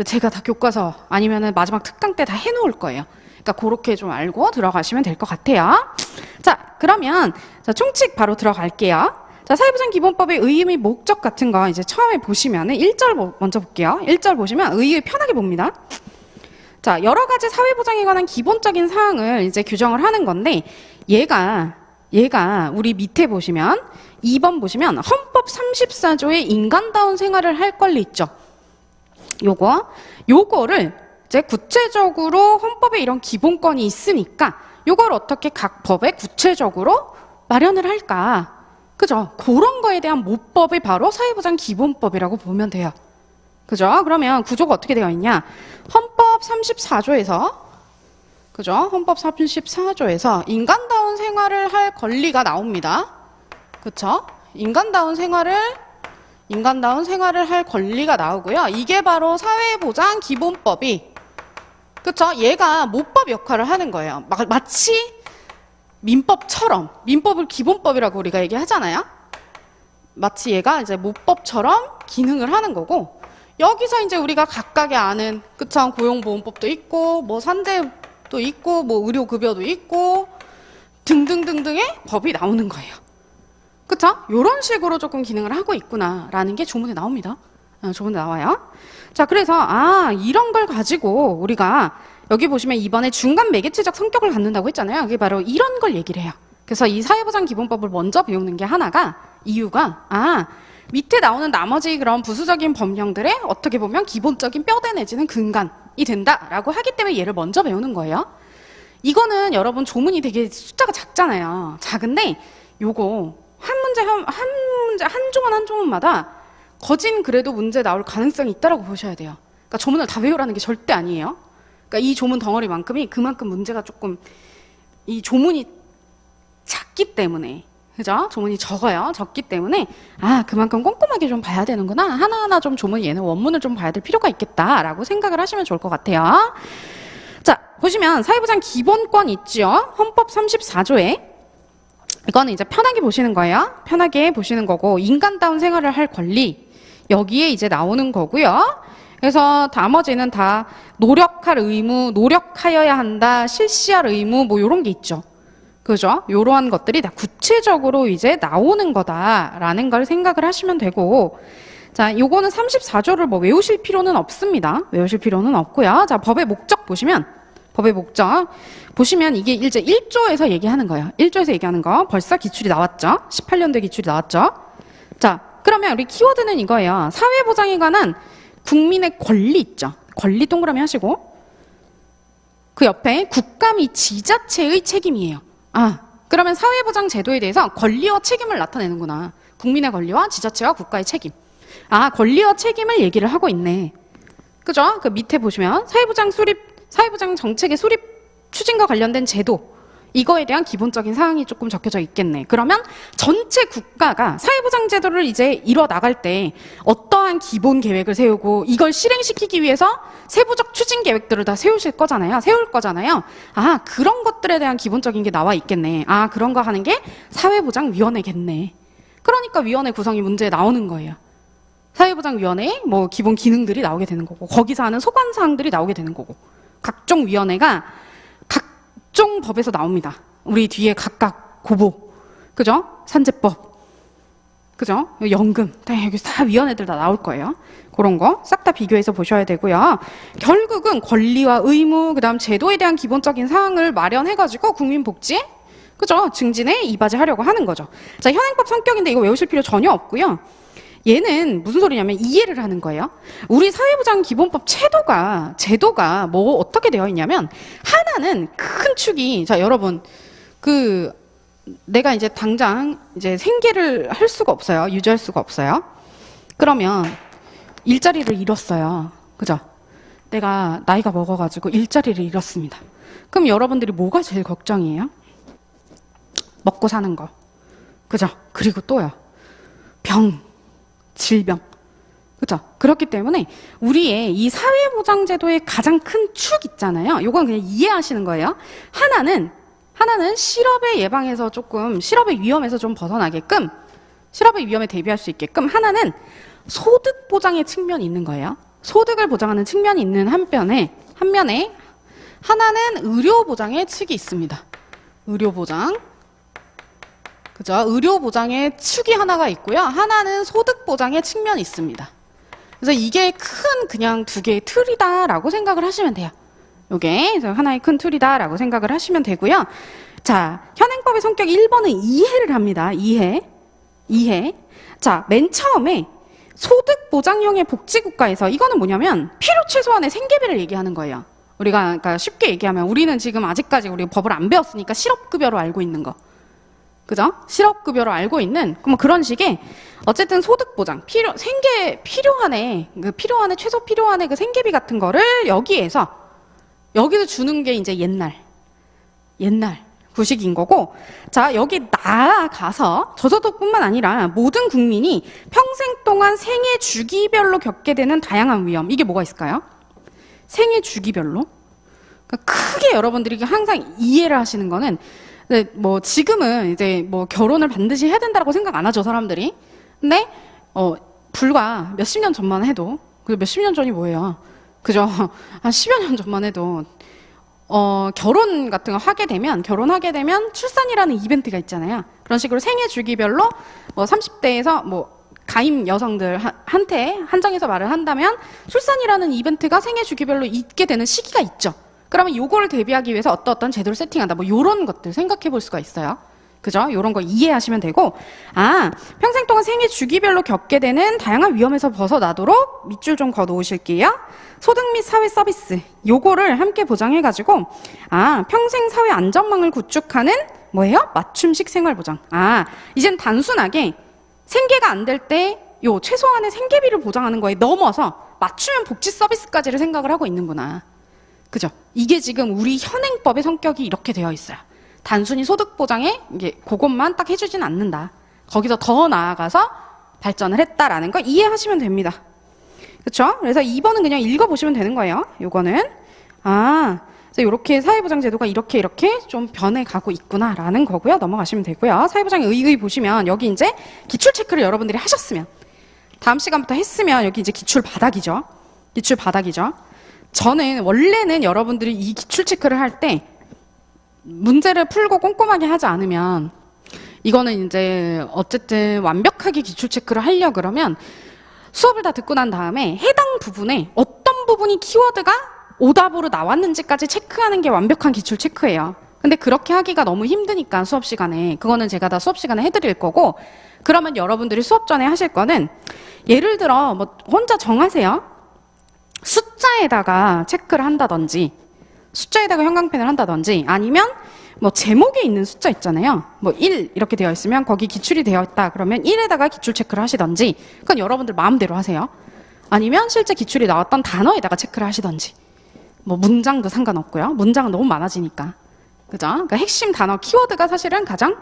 제가 다 교과서 아니면은 마지막 특강 때 다 해놓을 거예요. 그러니까 그렇게 좀 알고 들어가시면 될 것 같아요. 자, 그러면 총칙 바로 들어갈게요. 자, 사회보장 기본법의 의의 및 목적 같은 거 이제 처음에 보시면은 1절 먼저 볼게요. 1절 보시면 의의 편하게 봅니다. 자, 여러 가지 사회보장에 관한 기본적인 사항을 이제 규정을 하는 건데, 얘가 우리 밑에 보시면 2번 보시면 헌법 34조의 인간다운 생활을 할 권리 있죠. 요거를 이제 구체적으로 헌법에 이런 기본권이 있으니까 요걸 어떻게 각 법에 구체적으로 마련을 할까? 그죠? 그런 거에 대한 모법이 바로 사회보장 기본법이라고 보면 돼요. 그죠? 그러면 구조가 어떻게 되어 있냐? 헌법 34조에서, 그죠? 헌법 34조에서 인간다운 생활을 할 권리가 나옵니다. 그쵸? 인간다운 생활을 할 권리가 나오고요. 이게 바로 사회보장 기본법이, 그쵸? 얘가 모법 역할을 하는 거예요. 마치 민법처럼, 민법을 기본법이라고 우리가 얘기하잖아요. 마치 얘가 이제 모법처럼 기능을 하는 거고, 여기서 이제 우리가 각각의 아는, 그쵸? 고용보험법도 있고, 뭐 산재도 있고, 뭐 의료급여도 있고, 등등등등의 법이 나오는 거예요. 그쵸? 이런 식으로 조금 기능을 하고 있구나라는 게 조문에 나옵니다. 조문에 나와요. 자, 그래서 이런 걸 가지고 우리가 여기 보시면 이번에 중간 매개체적 성격을 갖는다고 했잖아요. 그게 바로 이런 걸 얘기를 해요. 그래서 이 사회보장기본법을 먼저 배우는 게 하나가 이유가 밑에 나오는 나머지 그런 부수적인 법령들의 어떻게 보면 기본적인 뼈대 내지는 근간이 된다라고 하기 때문에 얘를 먼저 배우는 거예요. 이거는 여러분 조문이 되게 숫자가 작잖아요. 작은데 요거 한 문제 한 조문 한 조문마다 거진 그래도 문제 나올 가능성이 있다라고 보셔야 돼요. 그러니까 조문을 다 외우라는 게 절대 아니에요. 그러니까 이 조문 덩어리만큼이 그만큼 문제가 조금 이 조문이 작기 때문에 그죠? 조문이 적기 때문에 그만큼 꼼꼼하게 좀 봐야 되는구나. 하나하나 좀 조문 얘는 원문을 좀 봐야 될 필요가 있겠다라고 생각을 하시면 좋을 것 같아요. 자, 보시면 사회보장 기본권 있죠? 헌법 34조에 이거는 이제 편하게 보시는 거예요. 편하게 보시는 거고 인간다운 생활을 할 권리 여기에 이제 나오는 거고요. 그래서 나머지는 다 노력할 의무, 노력하여야 한다, 실시할 의무 뭐 이런 게 있죠. 그죠? 이러한 것들이 다 구체적으로 이제 나오는 거다라는 걸 생각을 하시면 되고 자, 요거는 34조를 뭐 외우실 필요는 없습니다. 외우실 필요는 없고요. 자, 법의 목적 보시면 법의 목적 보시면 이게 이제 1조에서 얘기하는 거예요. 1조에서 얘기하는 거 벌써 기출이 나왔죠. 18년도에 기출이 나왔죠. 자, 그러면 우리 키워드는 이거예요. 사회보장에 관한 국민의 권리 있죠. 권리 동그라미 하시고 그 옆에 국가 및 지자체의 책임이에요. 그러면 사회보장 제도에 대해서 권리와 책임을 나타내는구나. 국민의 권리와 지자체와 국가의 책임. 권리와 책임을 얘기를 하고 있네. 그죠? 그 밑에 보시면 사회보장 정책의 수립 추진과 관련된 제도 이거에 대한 기본적인 사항이 조금 적혀져 있겠네. 그러면 전체 국가가 사회보장 제도를 이제 이뤄 나갈 때 어떠한 기본 계획을 세우고 이걸 실행시키기 위해서 세부적 추진 계획들을 다 세울 거잖아요. 그런 것들에 대한 기본적인 게 나와 있겠네. 그런 거 하는 게 사회보장위원회겠네. 그러니까 위원회 구성이 문제에 나오는 거예요. 사회보장위원회의 뭐 기본 기능들이 나오게 되는 거고 거기서 하는 소관사항들이 나오게 되는 거고 각종 위원회가 각종 법에서 나옵니다. 우리 뒤에 각각 고보, 그죠? 산재법, 그죠? 연금, 여기 다 위원회들 다 나올 거예요. 그런 거 싹 다 비교해서 보셔야 되고요. 결국은 권리와 의무, 그다음 제도에 대한 기본적인 사항을 마련해가지고 국민복지, 그죠? 증진에 이바지하려고 하는 거죠. 자, 현행법 성격인데 이거 외우실 필요 전혀 없고요. 얘는 무슨 소리냐면 이해를 하는 거예요. 우리 사회보장기본법 제도가 뭐 어떻게 되어 있냐면 하나는 큰 축이 자 여러분 내가 이제 당장 이제 생계를 할 수가 없어요. 유지할 수가 없어요. 그러면 일자리를 잃었어요. 그죠? 내가 나이가 먹어가지고 일자리를 잃었습니다. 그럼 여러분들이 뭐가 제일 걱정이에요? 먹고 사는 거. 그죠? 그리고 또요. 질병. 그죠? 그렇기 때문에 우리의 이 사회보장제도의 가장 큰 축 있잖아요. 요건 그냥 이해하시는 거예요. 하나는 실업의 예방에서 조금, 실업의 위험에서 좀 벗어나게끔, 실업의 위험에 대비할 수 있게끔 하나는 소득 보장의 측면이 있는 거예요. 소득을 보장하는 측면이 있는 한면에 하나는 의료 보장의 측이 있습니다. 의료 보장. 그죠? 의료 보장의 축이 하나가 있고요. 하나는 소득 보장의 측면이 있습니다. 그래서 이게 큰 그냥 두 개의 틀이다라고 생각을 하시면 돼요. 요게 하나의 큰 틀이다라고 생각을 하시면 되고요. 자, 현행법의 성격 1번은 이해를 합니다. 이해. 자, 맨 처음에 소득 보장형의 복지국가에서 이거는 뭐냐면 필요 최소한의 생계비를 얘기하는 거예요. 우리가 그러니까 쉽게 얘기하면 우리는 지금 아직까지 우리 법을 안 배웠으니까 실업급여로 알고 있는 거. 그죠? 실업급여로 알고 있는 뭐 그런 식의 어쨌든 소득보장, 최소 필요한의 그 생계비 같은 거를 여기서 주는 게 이제 옛날 구식인 거고 자 여기 나아가서 저소득뿐만 아니라 모든 국민이 평생 동안 생애 주기별로 겪게 되는 다양한 위험 이게 뭐가 있을까요? 생애 주기별로 그러니까 크게 여러분들이 항상 이해를 하시는 거는 뭐 지금은 이제 뭐 결혼을 반드시 해야 된다고 생각 안 하죠 사람들이. 근데 불과 몇십 년 전만 해도 그 몇십 년 전이 뭐예요? 그죠? 한 10여 년 전만 해도 결혼 같은 거 하게 되면, 결혼하게 되면 출산이라는 이벤트가 있잖아요. 그런 식으로 생애 주기별로 뭐 30대에서 뭐 가임 여성들한테 한정해서 말을 한다면 출산이라는 이벤트가 생애 주기별로 있게 되는 시기가 있죠. 그러면 요거를 대비하기 위해서 어떤 제도를 세팅한다. 뭐 요런 것들 생각해 볼 수가 있어요. 그죠? 요런 거 이해하시면 되고, 평생 동안 생애 주기별로 겪게 되는 다양한 위험에서 벗어나도록 밑줄 좀 그어 놓으실게요. 소득 및 사회 서비스. 요거를 함께 보장해가지고, 평생 사회 안전망을 구축하는 뭐예요? 맞춤식 생활 보장. 이젠 단순하게 생계가 안 될 때 요 최소한의 생계비를 보장하는 거에 넘어서 맞춤형 복지 서비스까지를 생각을 하고 있는구나. 그죠? 이게 지금 우리 현행법의 성격이 이렇게 되어 있어요. 단순히 소득 보장에 이게 그것만 딱 해주진 않는다. 거기서 더 나아가서 발전을 했다라는 거 이해하시면 됩니다. 그렇죠? 그래서 2번은 그냥 읽어보시면 되는 거예요. 요거는 그래서 이렇게 사회보장제도가 이렇게 좀 변해가고 있구나라는 거고요. 넘어가시면 되고요. 사회보장의 의의 보시면 여기 이제 기출 체크를 여러분들이 하셨으면 다음 시간부터 했으면 여기 이제 기출 바닥이죠. 기출 바닥이죠. 저는 원래는 여러분들이 이 기출 체크를 할 때 문제를 풀고 꼼꼼하게 하지 않으면 이거는 이제 어쨌든 완벽하게 기출 체크를 하려 그러면 수업을 다 듣고 난 다음에 해당 부분에 어떤 부분이 키워드가 오답으로 나왔는지까지 체크하는 게 완벽한 기출 체크예요. 근데 그렇게 하기가 너무 힘드니까 수업 시간에 그거는 제가 다 수업 시간에 해드릴 거고 그러면 여러분들이 수업 전에 하실 거는 예를 들어 뭐 혼자 정하세요. 숫자에다가 체크를 한다든지 숫자에다가 형광펜을 한다든지 아니면 뭐 제목에 있는 숫자 있잖아요. 뭐 1 이렇게 되어 있으면 거기 기출이 되어 있다. 그러면 1에다가 기출 체크를 하시던지 그건 여러분들 마음대로 하세요. 아니면 실제 기출이 나왔던 단어에다가 체크를 하시던지 뭐 문장도 상관없고요. 문장은 너무 많아지니까. 그죠? 그러니까 핵심 단어 키워드가 사실은 가장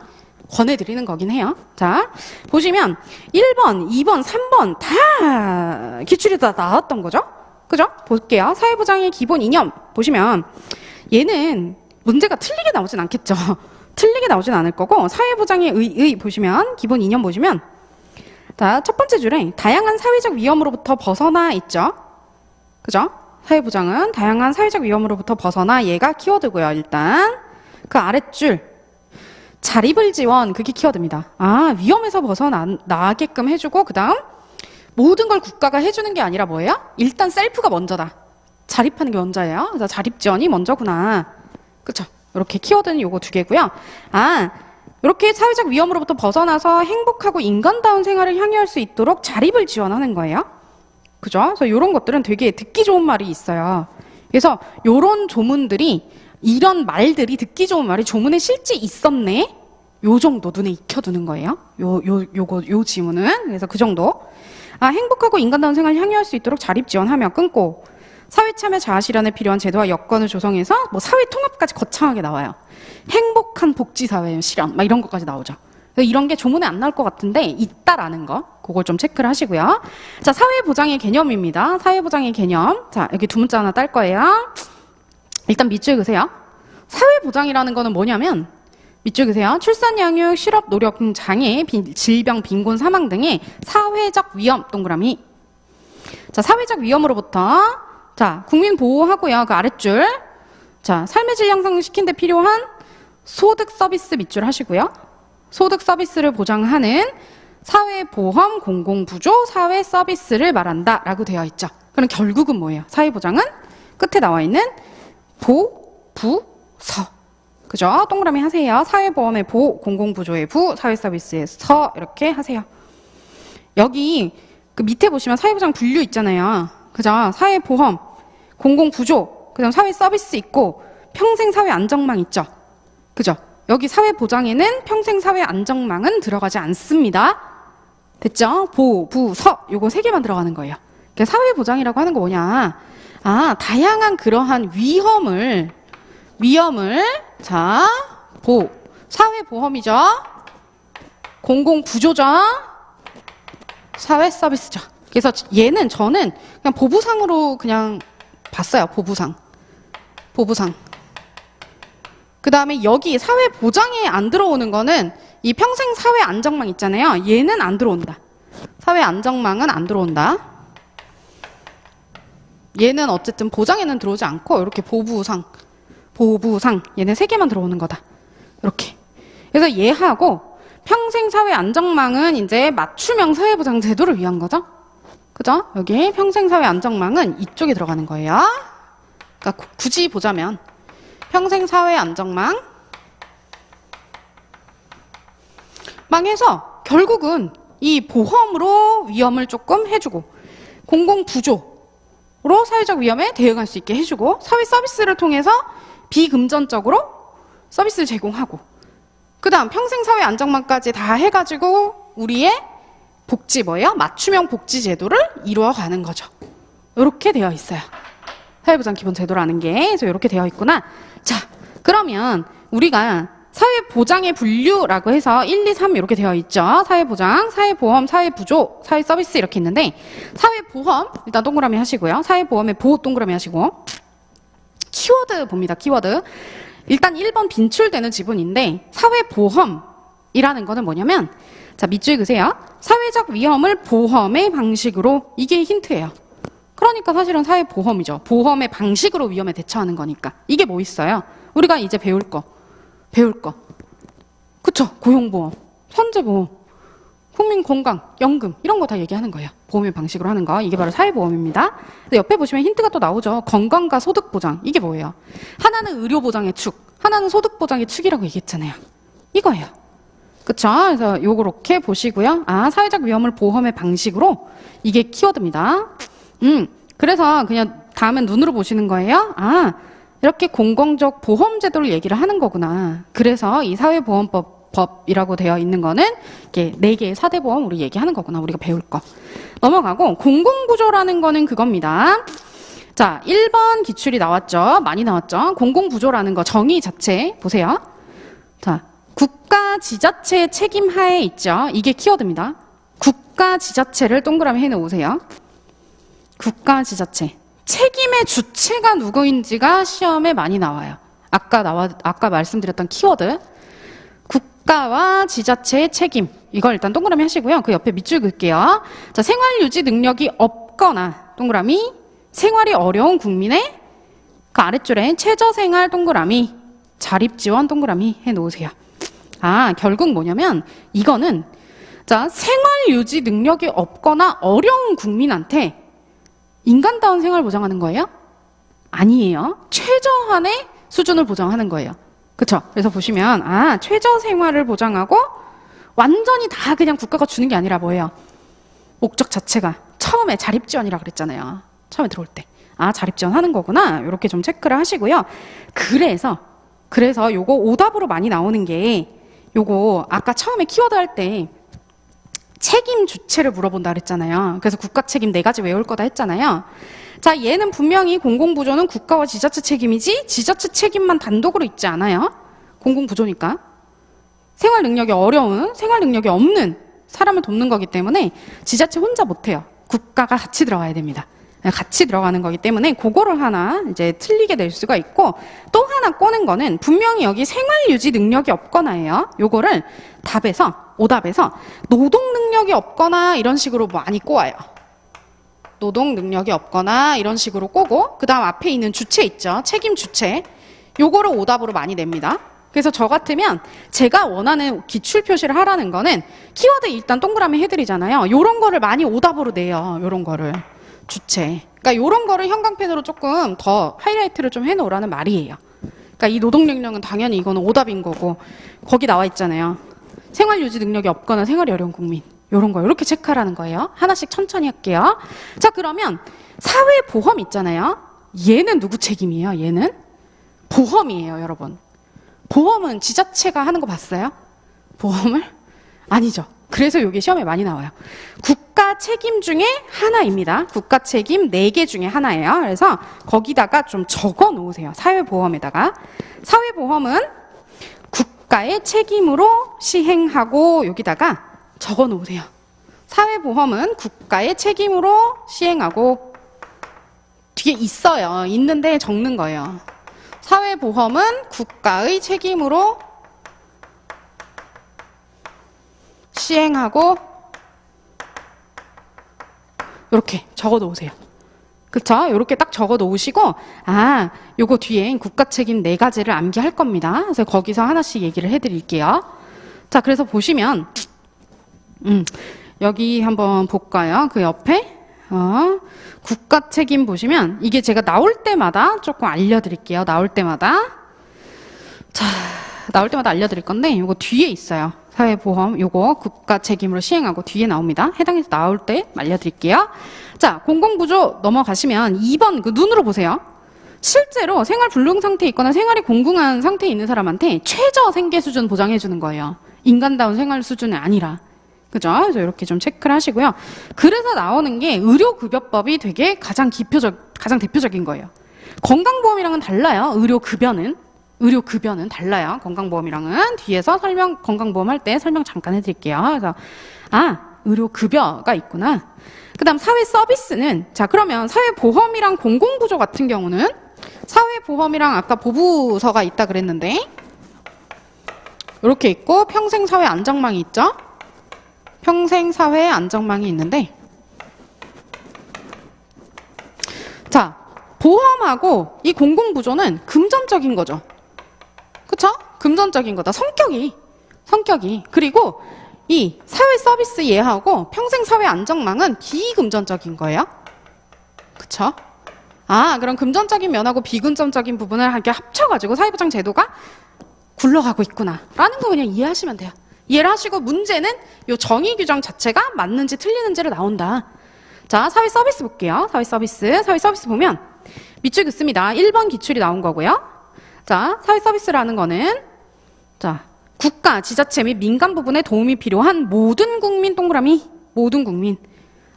권해드리는 거긴 해요. 자, 보시면 1번, 2번, 3번 다 기출이 다 나왔던 거죠? 그죠? 볼게요. 사회보장의 기본 이념 보시면 얘는 문제가 틀리게 나오진 않겠죠. 틀리게 나오진 않을 거고 사회보장의 의 보시면 기본 이념 보시면 자, 첫 번째 줄에 다양한 사회적 위험으로부터 벗어나 있죠. 그죠? 사회보장은 다양한 사회적 위험으로부터 벗어나 얘가 키워드고요. 일단 그 아랫줄 자립을 지원 그게 키워드입니다. 위험에서 벗어나게끔 해주고 그 다음 모든 걸 국가가 해주는 게 아니라 뭐예요? 일단 셀프가 먼저다. 자립하는 게 먼저예요. 그래서 자립 지원이 먼저구나. 그쵸? 이렇게 키워드는 요거 두 개고요. 이렇게 사회적 위험으로부터 벗어나서 행복하고 인간다운 생활을 향유할 수 있도록 자립을 지원하는 거예요. 그죠? 그래서 이런 것들은 되게 듣기 좋은 말이 있어요. 그래서 이런 조문들이 이런 말들이 듣기 좋은 말이 조문에 실제 있었네. 요 정도 눈에 익혀두는 거예요. 요 지문은 그래서 그 정도. 행복하고 인간다운 생활을 향유할 수 있도록 자립 지원하며 끊고 사회 참여 자아 실현에 필요한 제도와 여건을 조성해서 뭐 사회 통합까지 거창하게 나와요. 행복한 복지 사회 실현 막 이런 것까지 나오죠. 이런 게 조문에 안 나올 것 같은데 있다라는 거 그걸 좀 체크를 하시고요. 자, 사회보장의 개념입니다. 사회보장의 개념. 자, 여기 두 문자 하나 딸 거예요. 일단 밑줄 그세요. 사회보장이라는 거는 뭐냐면 밑줄 그세요. 출산, 양육, 실업, 노력, 장애, 질병, 빈곤, 사망 등의 사회적 위험 동그라미. 자, 사회적 위험으로부터 자, 국민 보호하고요. 그 아랫줄. 자, 삶의 질 향상시킨 데 필요한 소득 서비스 밑줄 하시고요. 소득 서비스를 보장하는 사회보험, 공공부조, 사회 서비스를 말한다 라고 되어 있죠. 그럼 결국은 뭐예요? 사회보장은 끝에 나와 있는 보, 부, 서. 그죠? 동그라미 하세요. 사회보험의 보, 공공부조의 부, 사회서비스의 서 이렇게 하세요. 여기 그 밑에 보시면 사회보장 분류 있잖아요. 그죠? 사회보험, 공공부조, 그다음 사회서비스 있고 평생 사회 안정망 있죠. 그죠? 여기 사회보장에는 평생 사회 안정망은 들어가지 않습니다. 됐죠? 보, 부, 서 요거 세 개만 들어가는 거예요. 그러니까 사회보장이라고 하는 거 뭐냐? 다양한 그러한 위험을 자, 사회보험이죠. 공공부조죠. 사회서비스죠. 그래서 얘는 저는 그냥 보부상으로 그냥 봤어요. 보부상. 그 다음에 여기 사회보장에 안 들어오는 거는 이 평생 사회 안정망 있잖아요. 얘는 안 들어온다. 사회 안정망은 안 들어온다. 얘는 어쨌든 보장에는 들어오지 않고 이렇게 보부상. 보부상 얘네 세 개만 들어오는 거다. 이렇게. 그래서 얘하고 평생 사회 안정망은 이제 맞춤형 사회보장 제도를 위한 거죠. 그죠? 여기 평생 사회 안정망은 이쪽에 들어가는 거예요. 그러니까 굳이 보자면 평생 사회 안정망 망해서 결국은 이 보험으로 위험을 조금 해주고 공공부조로 사회적 위험에 대응할 수 있게 해주고 사회 서비스를 통해서 비금전적으로 서비스를 제공하고 그 다음 평생 사회 안정망까지 다 해가지고 우리의 복지 뭐예요? 맞춤형 복지 제도를 이루어가는 거죠. 이렇게 되어 있어요. 사회보장 기본제도라는 게. 그래서 이렇게 되어 있구나. 자, 그러면 우리가 사회보장의 분류라고 해서 1, 2, 3 이렇게 되어 있죠. 사회보장, 사회보험, 사회부조, 사회서비스 이렇게 있는데 사회보험 일단 동그라미 하시고요. 사회보험의 보 동그라미 하시고 키워드 봅니다. 키워드. 일단 1번 빈출되는 지분인데 사회보험이라는 거는 뭐냐면 자, 밑줄 그세요. 사회적 위험을 보험의 방식으로 이게 힌트예요. 그러니까 사실은 사회보험이죠. 보험의 방식으로 위험에 대처하는 거니까. 이게 뭐 있어요? 우리가 이제 배울 거. 그쵸? 고용보험, 선제보험, 국민건강, 연금 이런 거 다 얘기하는 거예요. 보험의 방식으로 하는 거. 이게 바로 사회보험입니다. 근데 옆에 보시면 힌트가 또 나오죠. 건강과 소득보장. 이게 뭐예요? 하나는 의료보장의 축, 하나는 소득보장의 축이라고 얘기했잖아요. 이거예요. 그쵸? 그래서 요렇게 보시고요. 아, 사회적 위험을 보험의 방식으로 이게 키워드입니다. 그래서 그냥 다음엔 눈으로 보시는 거예요. 아, 이렇게 공공적 보험 제도를 얘기를 하는 거구나. 그래서 이 사회보험법이라고 되어 있는 거는 이렇게 4개의 4대 보험 우리 얘기하는 거구나. 우리가 배울 거. 넘어가고 공공부조라는 거는 그겁니다. 자, 1번 기출이 나왔죠. 많이 나왔죠. 공공부조라는 거 정의 자체 보세요. 자, 국가 지자체 책임 하에 있죠. 이게 키워드입니다. 국가 지자체를 동그라미 해 놓으세요. 국가 지자체. 책임의 주체가 누구인지가 시험에 많이 나와요. 아까 말씀드렸던 키워드. 국가와 지자체의 책임. 이걸 일단 동그라미 하시고요. 그 옆에 밑줄 그을게요. 자, 생활 유지 능력이 없거나 동그라미 생활이 어려운 국민의 그 아래줄에 최저생활 동그라미 자립지원 동그라미 해 놓으세요. 아, 결국 뭐냐면 이거는 자, 생활 유지 능력이 없거나 어려운 국민한테 인간다운 생활 보장하는 거예요? 아니에요. 최저한의 수준을 보장하는 거예요. 그쵸? 그래서 보시면 아, 최저 생활을 보장하고 완전히 다 그냥 국가가 주는 게 아니라 뭐예요? 목적 자체가 처음에 자립지원이라 그랬잖아요. 처음에 들어올 때. 아, 자립지원 하는 거구나. 이렇게 좀 체크를 하시고요. 그래서 요거 오답으로 많이 나오는 게 요거 아까 처음에 키워드 할 때 책임 주체를 물어본다 그랬잖아요. 그래서 국가 책임 4가지 외울 거다 했잖아요. 자, 얘는 분명히 공공부조는 국가와 지자체 책임이지 지자체 책임만 단독으로 있지 않아요. 공공부조니까. 생활 능력이 어려운, 생활 능력이 없는 사람을 돕는 거기 때문에 지자체 혼자 못해요. 국가가 같이 들어가야 됩니다. 같이 들어가는 거기 때문에 그거를 하나 이제 틀리게 낼 수가 있고 또 하나 꼬는 거는 분명히 여기 생활 유지 능력이 없거나예요. 요거를 오답에서 노동 능력이 없거나 이런 식으로 많이 꼬아요. 노동 능력이 없거나 이런 식으로 꼬고 그 다음 앞에 있는 주체 있죠. 책임 주체. 요거를 오답으로 많이 냅니다. 그래서 저 같으면 제가 원하는 기출 표시를 하라는 거는 키워드 일단 동그라미 해드리잖아요. 요런 거를 많이 오답으로 내요. 요런 거를. 주체. 그러니까 요런 거를 형광펜으로 조금 더 하이라이트를 좀 해놓으라는 말이에요. 그러니까 이 노동 능력은 당연히 이거는 오답인 거고 거기 나와 있잖아요. 생활 유지 능력이 없거나 생활이 어려운 국민. 요런 거 이렇게 체크하라는 거예요. 하나씩 천천히 할게요. 자, 그러면 사회보험 있잖아요. 얘는 누구 책임이에요? 얘는 보험이에요, 여러분. 보험은 지자체가 하는 거 봤어요? 보험을? 아니죠. 그래서 이게 시험에 많이 나와요. 국가 책임 중에 하나입니다. 국가 책임 4개 중에 하나예요. 그래서 거기다가 좀 적어 놓으세요. 사회보험에다가. 사회보험은 국가의 책임으로 시행하고 여기다가 적어 놓으세요. 사회보험은 국가의 책임으로 시행하고 뒤에 있어요. 있는데 적는 거예요. 사회보험은 국가의 책임으로 시행하고 이렇게 적어 놓으세요. 그쵸? 요렇게 딱 적어 놓으시고, 아, 요거 뒤에 국가 책임 4가지를 암기할 겁니다. 그래서 거기서 하나씩 얘기를 해드릴게요. 자, 그래서 보시면, 여기 한번 볼까요? 그 옆에, 국가 책임 보시면, 이게 제가 나올 때마다 조금 알려드릴게요. 나올 때마다. 자, 나올 때마다 알려드릴 건데, 요거 뒤에 있어요. 사회보험, 요거 국가 책임으로 시행하고 뒤에 나옵니다. 해당해서 나올 때 알려드릴게요. 자, 공공구조 넘어가시면 2번 그 눈으로 보세요. 실제로 생활 불능 상태에 있거나 생활이 공공한 상태에 있는 사람한테 최저 생계 수준 보장해 주는 거예요. 인간다운 생활 수준이 아니라. 그죠? 그래서 이렇게 좀 체크를 하시고요. 그래서 나오는 게 의료급여법이 되게 가장 대표적인 거예요. 건강보험이랑은 달라요. 의료급여는 달라요. 건강보험이랑은. 뒤에서 건강보험 할 때 설명 잠깐 해드릴게요. 그래서, 의료급여가 있구나. 그 다음 사회서비스는, 자, 그러면 사회보험이랑 공공구조 같은 경우는, 사회보험이랑 아까 보부서가 있다 그랬는데, 이렇게 있고, 평생사회 안정망이 있죠? 평생사회 안정망이 있는데, 자, 보험하고 이 공공구조는 금전적인 거죠. 그쵸? 금전적인 거다. 성격이. 그리고 이 사회 서비스 예하고 평생 사회 안정망은 비금전적인 거예요. 그쵸? 그럼 금전적인 면하고 비금전적인 부분을 이렇게 합쳐가지고 사회보장 제도가 굴러가고 있구나. 라는 거 그냥 이해하시면 돼요. 이해를 하시고 문제는 요 정의 규정 자체가 맞는지 틀리는지를 나온다. 자, 사회 서비스 볼게요. 사회 서비스 보면 밑줄 긋습니다. 1번 기출이 나온 거고요. 자, 사회 서비스라는 거는, 자, 국가, 지자체 및 민간 부분에 도움이 필요한 모든 국민 동그라미, 모든 국민.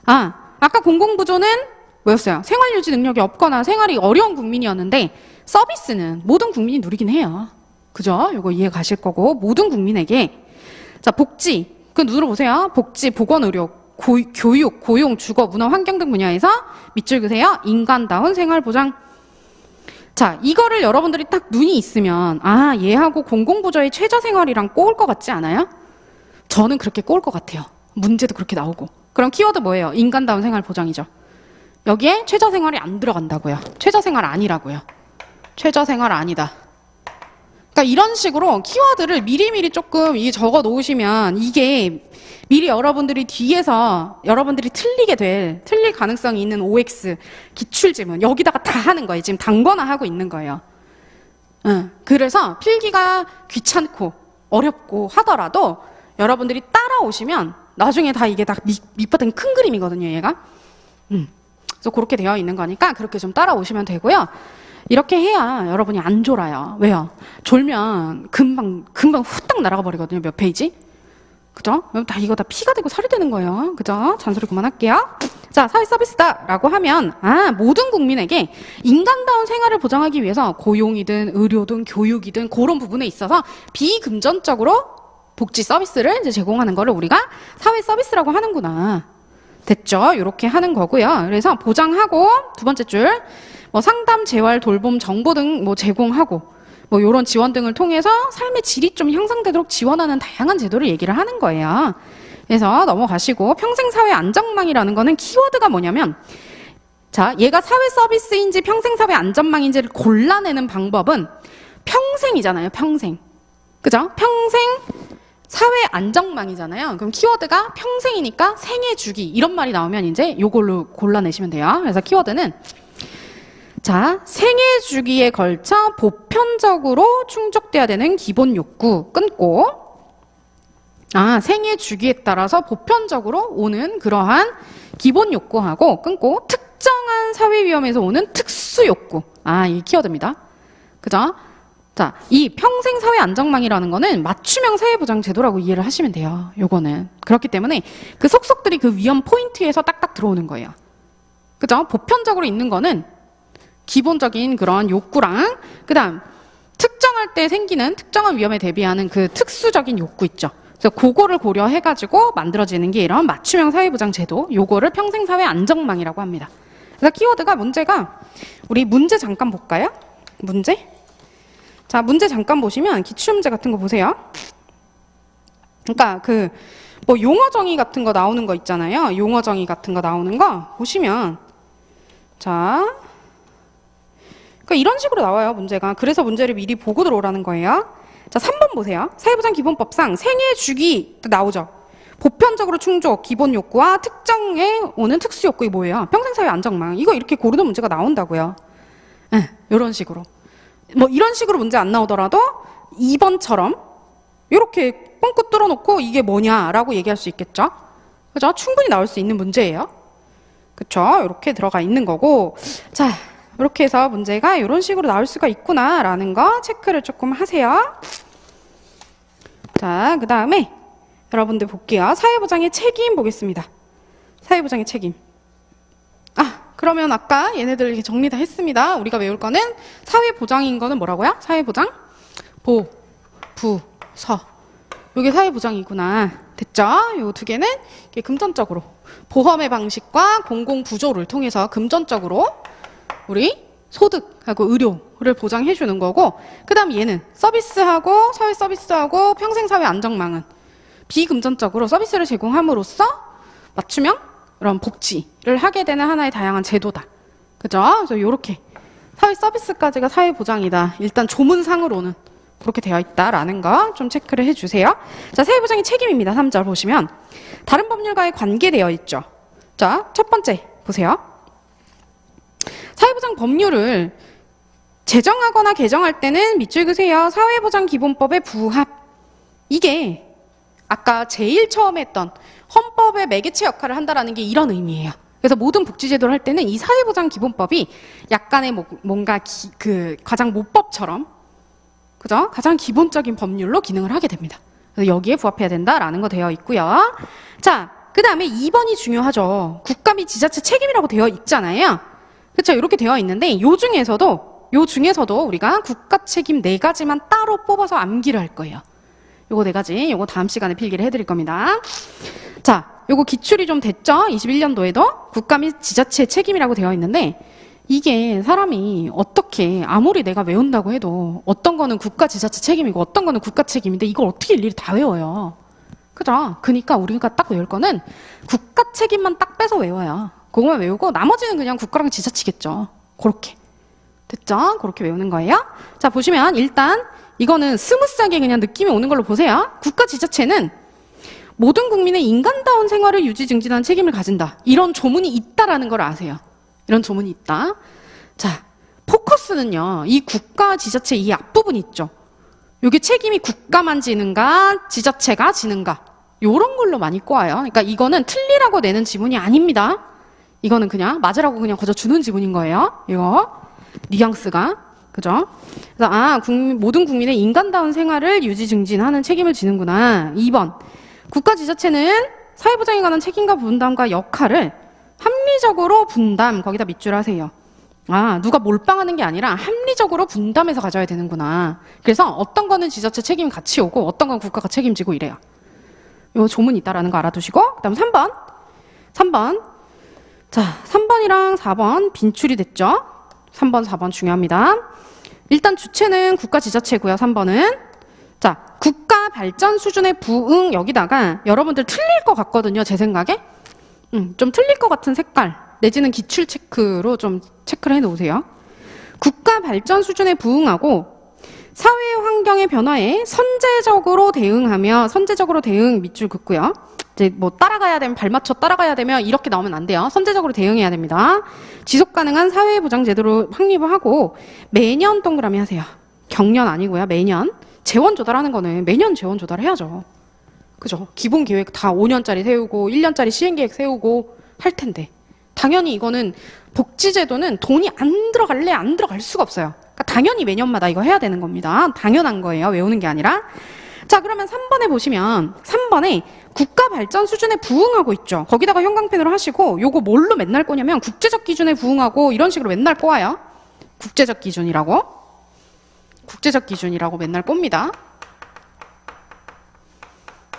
아까 공공구조는 뭐였어요? 생활 유지 능력이 없거나 생활이 어려운 국민이었는데, 서비스는 모든 국민이 누리긴 해요. 그죠? 이거 이해 가실 거고, 모든 국민에게. 자, 복지. 그 눈으로 보세요. 복지, 보건, 의료, 교육, 고용, 주거, 문화, 환경 등 분야에서 밑줄 그세요. 인간다운 생활 보장. 자, 이거를 여러분들이 딱 눈이 있으면 얘하고 공공구조의 최저생활이랑 꼬을 것 같지 않아요? 저는 그렇게 꼬을 것 같아요. 문제도 그렇게 나오고. 그럼 키워드 뭐예요? 인간다운 생활 보장이죠. 여기에 최저생활이 안 들어간다고요. 최저생활 아니라고요. 최저생활 아니다. 그러니까 이런 식으로 키워드를 미리미리 조금 적어 놓으시면 이게 미리 여러분들이 뒤에서 여러분들이 틀릴 가능성이 있는 OX 기출지문 여기다가 다 하는 거예요. 지금 단권화하고 있는 거예요. 그래서 필기가 귀찮고 어렵고 하더라도 여러분들이 따라오시면 나중에 다 이게 다 밑바탕 큰 그림이거든요. 얘가. 그래서 그렇게 되어 있는 거니까 그렇게 좀 따라오시면 되고요. 이렇게 해야 여러분이 안 졸아요. 왜요? 졸면 금방 후딱 날아가 버리거든요. 몇 페이지? 그죠? 이거 다 피가 되고 살이 되는 거예요. 그죠? 잔소리 그만할게요. 자, 사회 서비스다라고 하면 모든 국민에게 인간다운 생활을 보장하기 위해서 고용이든 의료든 교육이든 그런 부분에 있어서 비금전적으로 복지 서비스를 이제 제공하는 거를 우리가 사회 서비스라고 하는구나. 됐죠? 이렇게 하는 거고요. 그래서 보장하고 두 번째 줄 상담, 재활, 돌봄, 정보 등 제공하고 요런 지원 등을 통해서 삶의 질이 좀 향상되도록 지원하는 다양한 제도를 얘기를 하는 거예요. 그래서 넘어가시고 평생사회 안정망이라는 거는 키워드가 뭐냐면 자, 얘가 사회 서비스인지 평생사회 안전망인지를 골라내는 방법은 평생이잖아요. 평생. 그죠? 평생 사회 안정망이잖아요. 그럼 키워드가 평생이니까 생애 주기 이런 말이 나오면 이제 요걸로 골라내시면 돼요. 그래서 키워드는 자, 생애 주기에 걸쳐 보편적으로 충족돼야 되는 기본 욕구 끊고 생애 주기에 따라서 보편적으로 오는 그러한 기본 욕구하고 끊고 특정한 사회 위험에서 오는 특수 욕구. 이 키워드입니다. 그죠? 자, 이 평생 사회 안정망이라는 거는 맞춤형 사회보장 제도라고 이해를 하시면 돼요. 요거는. 그렇기 때문에 그 속속들이 그 위험 포인트에서 딱딱 들어오는 거예요. 그죠? 보편적으로 있는 거는 기본적인 그런 욕구랑 그다음 특정할 때 생기는 특정한 위험에 대비하는 그 특수적인 욕구 있죠. 그래서 그거를 고려해가지고 만들어지는 게 이런 맞춤형 사회보장 제도 요거를 평생사회 안정망이라고 합니다. 그래서 키워드가 문제가 우리 문제 잠깐 볼까요? 문제? 자, 문제 잠깐 보시면 기출문제 같은 거 보세요. 그러니까 용어 정의 같은 거 나오는 거 있잖아요. 용어 정의 같은 거 나오는 거 보시면 자, 그러니까 이런 식으로 나와요, 문제가. 그래서 문제를 미리 보고 들어오라는 거예요. 자, 3번 보세요. 사회보장기본법상 생애 주기 나오죠. 보편적으로 충족, 기본 욕구와 특정에 오는 특수 욕구이 뭐예요? 평생사회 안정망. 이거 이렇게 고르는 문제가 나온다고요. 이런 식으로. 뭐 이런 식으로 문제 안 나오더라도 2번처럼 이렇게 뻥긋 뚫어놓고 이게 뭐냐라고 얘기할 수 있겠죠. 그죠? 충분히 나올 수 있는 문제예요. 그쵸? 이렇게 들어가 있는 거고. 자, 이렇게 해서 문제가 이런 식으로 나올 수가 있구나라는 거 체크를 조금 하세요. 자, 그 다음에 여러분들 볼게요. 사회보장의 책임 보겠습니다. 사회보장의 책임. 그러면 아까 얘네들 이렇게 정리 다 했습니다. 우리가 외울 거는 사회보장인 거는 뭐라고요? 사회보장? 보, 부, 서. 요게 사회보장이구나. 됐죠? 요 두 개는 이게 금전적으로 보험의 방식과 공공부조를 통해서 금전적으로 우리 소득하고 의료를 보장해 주는 거고, 그 다음 얘는 서비스하고 사회 서비스하고 평생사회 안정망은 비금전적으로 서비스를 제공함으로써 맞춤형 그런 복지를 하게 되는 하나의 다양한 제도다. 그죠? 그래서 요렇게 사회 서비스까지가 사회 보장이다. 일단 조문상으로는 그렇게 되어 있다라는 거 좀 체크를 해주세요. 자, 사회보장의 책임입니다. 3절 보시면 다른 법률과의 관계되어 있죠. 자, 첫 번째 보세요. 사회보장 법률을 제정하거나 개정할 때는 밑줄 그세요. 사회보장기본법의 부합. 이게 아까 제일 처음에 했던 헌법의 매개체 역할을 한다라는 게 이런 의미예요. 그래서 모든 복지제도를 할 때는 이 사회보장기본법이 약간의 뭔가 가장 모법처럼, 그죠? 가장 기본적인 법률로 기능을 하게 됩니다. 그래서 여기에 부합해야 된다라는 거 되어 있고요. 자, 그 다음에 2번이 중요하죠. 국가 및 지자체 책임이라고 되어 있잖아요. 그렇죠? 이렇게 되어 있는데 요 중에서도 우리가 국가 책임 4가지만 따로 뽑아서 암기를 할 거예요. 요거 4가지, 요거 다음 시간에 필기를 해드릴 겁니다. 자, 요거 기출이 좀 됐죠? 21년도에도 국가 및 지자체 책임이라고 되어 있는데 이게 사람이 어떻게 아무리 내가 외운다고 해도 어떤 거는 국가 지자체 책임이고 어떤 거는 국가 책임인데 이걸 어떻게 일일이 다 외워요. 그죠? 그러니까 우리가 딱 외울 거는 국가 책임만 딱 빼서 외워요. 그거만 외우고 나머지는 그냥 국가랑 지자체겠죠. 그렇게. 됐죠? 그렇게 외우는 거예요. 자, 보시면 일단 이거는 스무스하게 그냥 느낌이 오는 걸로 보세요. 국가 지자체는 모든 국민의 인간다운 생활을 유지 증진하는 책임을 가진다. 이런 조문이 있다라는 걸 아세요. 이런 조문이 있다. 자, 포커스는요. 이 국가 지자체 이 앞부분 있죠. 이게 책임이 국가만 지는가 지자체가 지는가 요런 걸로 많이 꼬아요. 그러니까 이거는 틀리라고 내는 지문이 아닙니다. 이거는 그냥 맞으라고 그냥 거저 주는 지문인 거예요. 이거 뉘앙스가. 그죠? 그래서 모든 국민의 인간다운 생활을 유지 증진하는 책임을 지는구나. 2번. 국가 지자체는 사회보장에 관한 책임과 분담과 역할을 합리적으로 분담, 거기다 밑줄 하세요. 누가 몰빵하는 게 아니라 합리적으로 분담해서 가져야 되는구나. 그래서 어떤 거는 지자체 책임 같이 오고 어떤 건 국가가 책임지고 이래요. 요 조문이 있다라는 거 알아두시고, 그 다음 3번. 자, 3번이랑 4번 빈출이 됐죠? 3번, 4번 중요합니다. 일단 주체는 국가 지자체고요. 3번은. 자, 국가 발전 수준의 부응 여기다가 여러분들 틀릴 것 같거든요. 제 생각에. 좀 틀릴 것 같은 색깔 내지는 기출 체크로 좀 체크를 해놓으세요. 국가 발전 수준에 부응하고 사회 환경의 변화에 선제적으로 대응 밑줄 긋고요. 이제 뭐 따라가야 되면 발맞춰 따라가야 되면 이렇게 나오면 안 돼요. 선제적으로 대응해야 됩니다. 지속 가능한 사회 보장 제도를 확립을 하고 매년 동그라미 하세요. 경년 아니고요. 매년. 재원 조달하는 거는 매년 재원 조달해야죠. 그죠? 기본 계획 다 5년짜리 세우고 1년짜리 시행 계획 세우고 할 텐데 당연히 이거는 복지제도는 돈이 안 들어갈 수가 없어요. 그러니까 당연히 매년마다 이거 해야 되는 겁니다. 당연한 거예요. 외우는 게 아니라. 자, 그러면 3번에 보시면 3번에 국가 발전 수준에 부응하고 있죠. 거기다가 형광펜으로 하시고 요거 뭘로 맨날 꼬냐면 국제적 기준에 부응하고 이런 식으로 맨날 꼬아요. 국제적 기준이라고 맨날 꼽니다.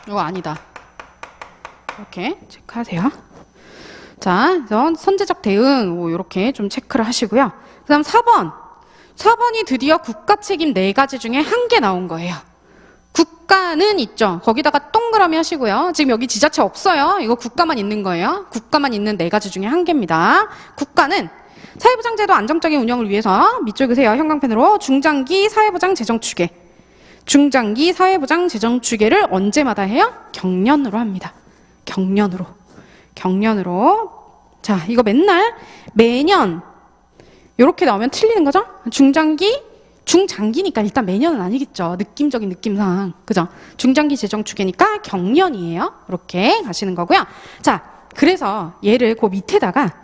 이거 아니다. 이렇게 체크하세요. 자, 선제적 대응 이렇게 좀 체크를 하시고요. 그 다음 4번이 드디어 국가 책임 4가지 중에 1개 나온 거예요. 국가는 있죠. 거기다가 동그라미 하시고요. 지금 여기 지자체 없어요. 이거 국가만 있는 거예요. 국가만 있는 4가지 중에 1개입니다. 국가는 사회보장제도 안정적인 운영을 위해서 밑줄 그세요. 형광펜으로 중장기 사회보장 재정 추계. 중장기 사회보장 재정 추계를 언제마다 해요? 경년으로 합니다. 경년으로. 경년으로. 자, 이거 매년 이렇게 나오면 틀리는 거죠? 중장기니까 일단 매년은 아니겠죠. 느낌적인 느낌상. 그죠? 중장기 재정 추계니까 경년이에요. 이렇게 가시는 거고요. 자, 그래서 얘를 그 밑에다가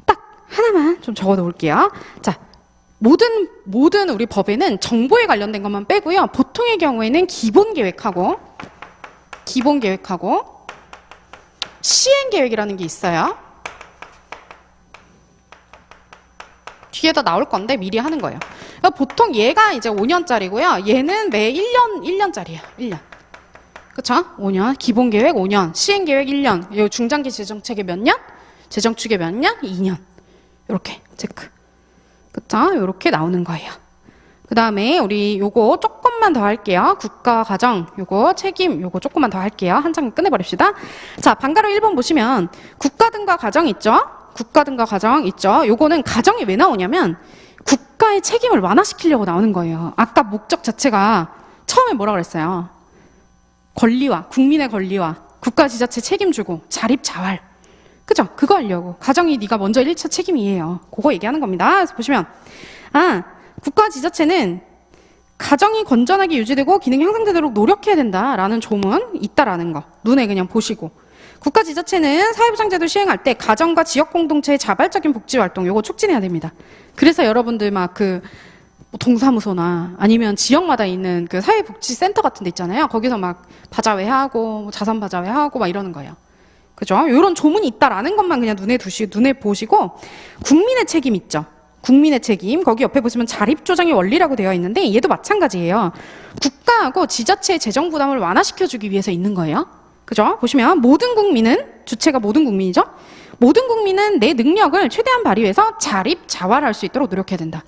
딱 하나만 좀 적어 놓을게요. 자, 모든 우리 법에는 정보에 관련된 것만 빼고요. 보통의 경우에는 기본계획하고 시행계획이라는 게 있어요. 뒤에다 나올 건데 미리 하는 거예요. 그러니까 보통 얘가 이제 5년짜리고요. 얘는 매 1년짜리예요. 1년. 그쵸? 5년. 기본계획 5년. 시행계획 1년. 요 중장기 재정체계 몇 년? 재정추계 몇 년? 2년. 요렇게 체크. 그쵸? 요렇게 나오는 거예요. 그 다음에 우리 요거 조금만 더 할게요. 국가 가정, 요거 책임, 요거 조금만 더 할게요. 한 장 끝내버립시다. 자, 방가로 1번 보시면 국가 등과 가정 있죠? 국가 등과 가정 있죠? 요거는 가정이 왜 나오냐면 국가의 책임을 완화시키려고 나오는 거예요. 아까 목적 자체가 처음에 뭐라 그랬어요? 권리와, 국민의 권리와 국가 지자체 책임주고 자립자활. 그죠? 그거 하려고. 가정이 네가 먼저 1차 책임이에요. 그거 얘기하는 겁니다. 그래서 보시면 국가 지자체는 가정이 건전하게 유지되고 기능이 향상되도록 노력해야 된다라는 조문 있다라는 거. 눈에 그냥 보시고. 국가 지자체는 사회보장제도 시행할 때 가정과 지역 공동체의 자발적인 복지 활동 요거 촉진해야 됩니다. 그래서 여러분들 막 동사무소나 아니면 지역마다 있는 그 사회복지센터 같은 데 있잖아요. 거기서 막 바자회 하고 자선 바자회 하고 막 이러는 거예요. 그죠? 이런 조문이 있다라는 것만 그냥 눈에 보시고 국민의 책임 있죠. 국민의 책임. 거기 옆에 보시면 자립조정의 원리라고 되어 있는데 얘도 마찬가지예요. 국가하고 지자체의 재정 부담을 완화시켜주기 위해서 있는 거예요. 그죠? 보시면 모든 국민은 주체가 모든 국민이죠. 모든 국민은 내 능력을 최대한 발휘해서 자립자활할 수 있도록 노력해야 된다.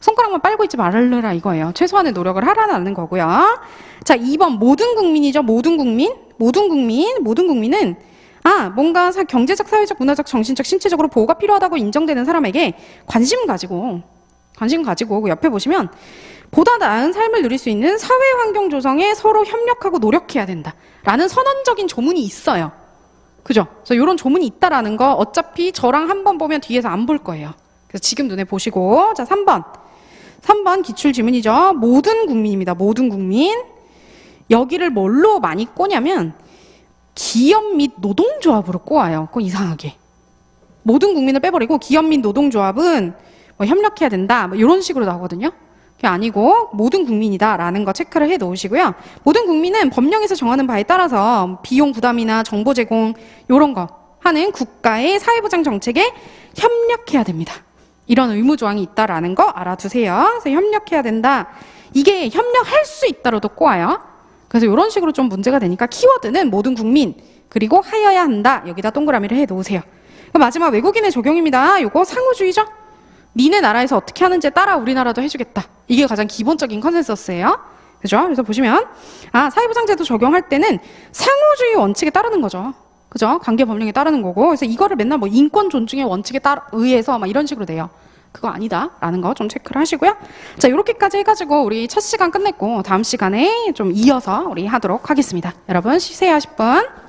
손가락만 빨고 있지 말아라 이거예요. 최소한의 노력을 하라는 거고요. 자, 2번 모든 국민이죠. 모든 국민은 뭔가 경제적, 사회적, 문화적, 정신적, 신체적으로 보호가 필요하다고 인정되는 사람에게 관심 가지고 그 옆에 보시면 보다 나은 삶을 누릴 수 있는 사회 환경 조성에 서로 협력하고 노력해야 된다라는 선언적인 조문이 있어요. 그죠? 그래서 이런 조문이 있다라는 거 어차피 저랑 한번 보면 뒤에서 안 볼 거예요. 그래서 지금 눈에 보시고. 자, 3번 기출 지문이죠. 모든 국민입니다. 모든 국민. 여기를 뭘로 많이 꼬냐면 기업 및 노동조합으로 꼬아요. 그거 이상하게. 모든 국민을 빼버리고 기업 및 노동조합은 뭐 협력해야 된다. 뭐 이런 식으로 나오거든요. 그게 아니고 모든 국민이다라는 거 체크를 해 놓으시고요. 모든 국민은 법령에서 정하는 바에 따라서 비용 부담이나 정보 제공 이런 거 하는 국가의 사회보장 정책에 협력해야 됩니다. 이런 의무 조항이 있다라는 거 알아두세요. 그래서 협력해야 된다. 이게 협력할 수 있다로도 꼬아요. 그래서 이런 식으로 좀 문제가 되니까 키워드는 모든 국민 그리고 하여야 한다. 여기다 동그라미를 해 놓으세요. 마지막 외국인의 적용입니다. 요거 상호주의죠. 니네 나라에서 어떻게 하는지에 따라 우리나라도 해주겠다. 이게 가장 기본적인 컨센서스예요. 그죠? 그래서 보시면 사회보장제도 적용할 때는 상호주의 원칙에 따르는 거죠. 그죠? 관계법령에 따르는 거고. 그래서 이거를 맨날 뭐 인권 존중의 원칙에 의해서 막 이런 식으로 돼요. 그거 아니다라는 거 좀 체크를 하시고요. 자, 이렇게까지 해가지고 우리 첫 시간 끝냈고 다음 시간에 좀 이어서 우리 하도록 하겠습니다. 여러분 쉬세요 10분.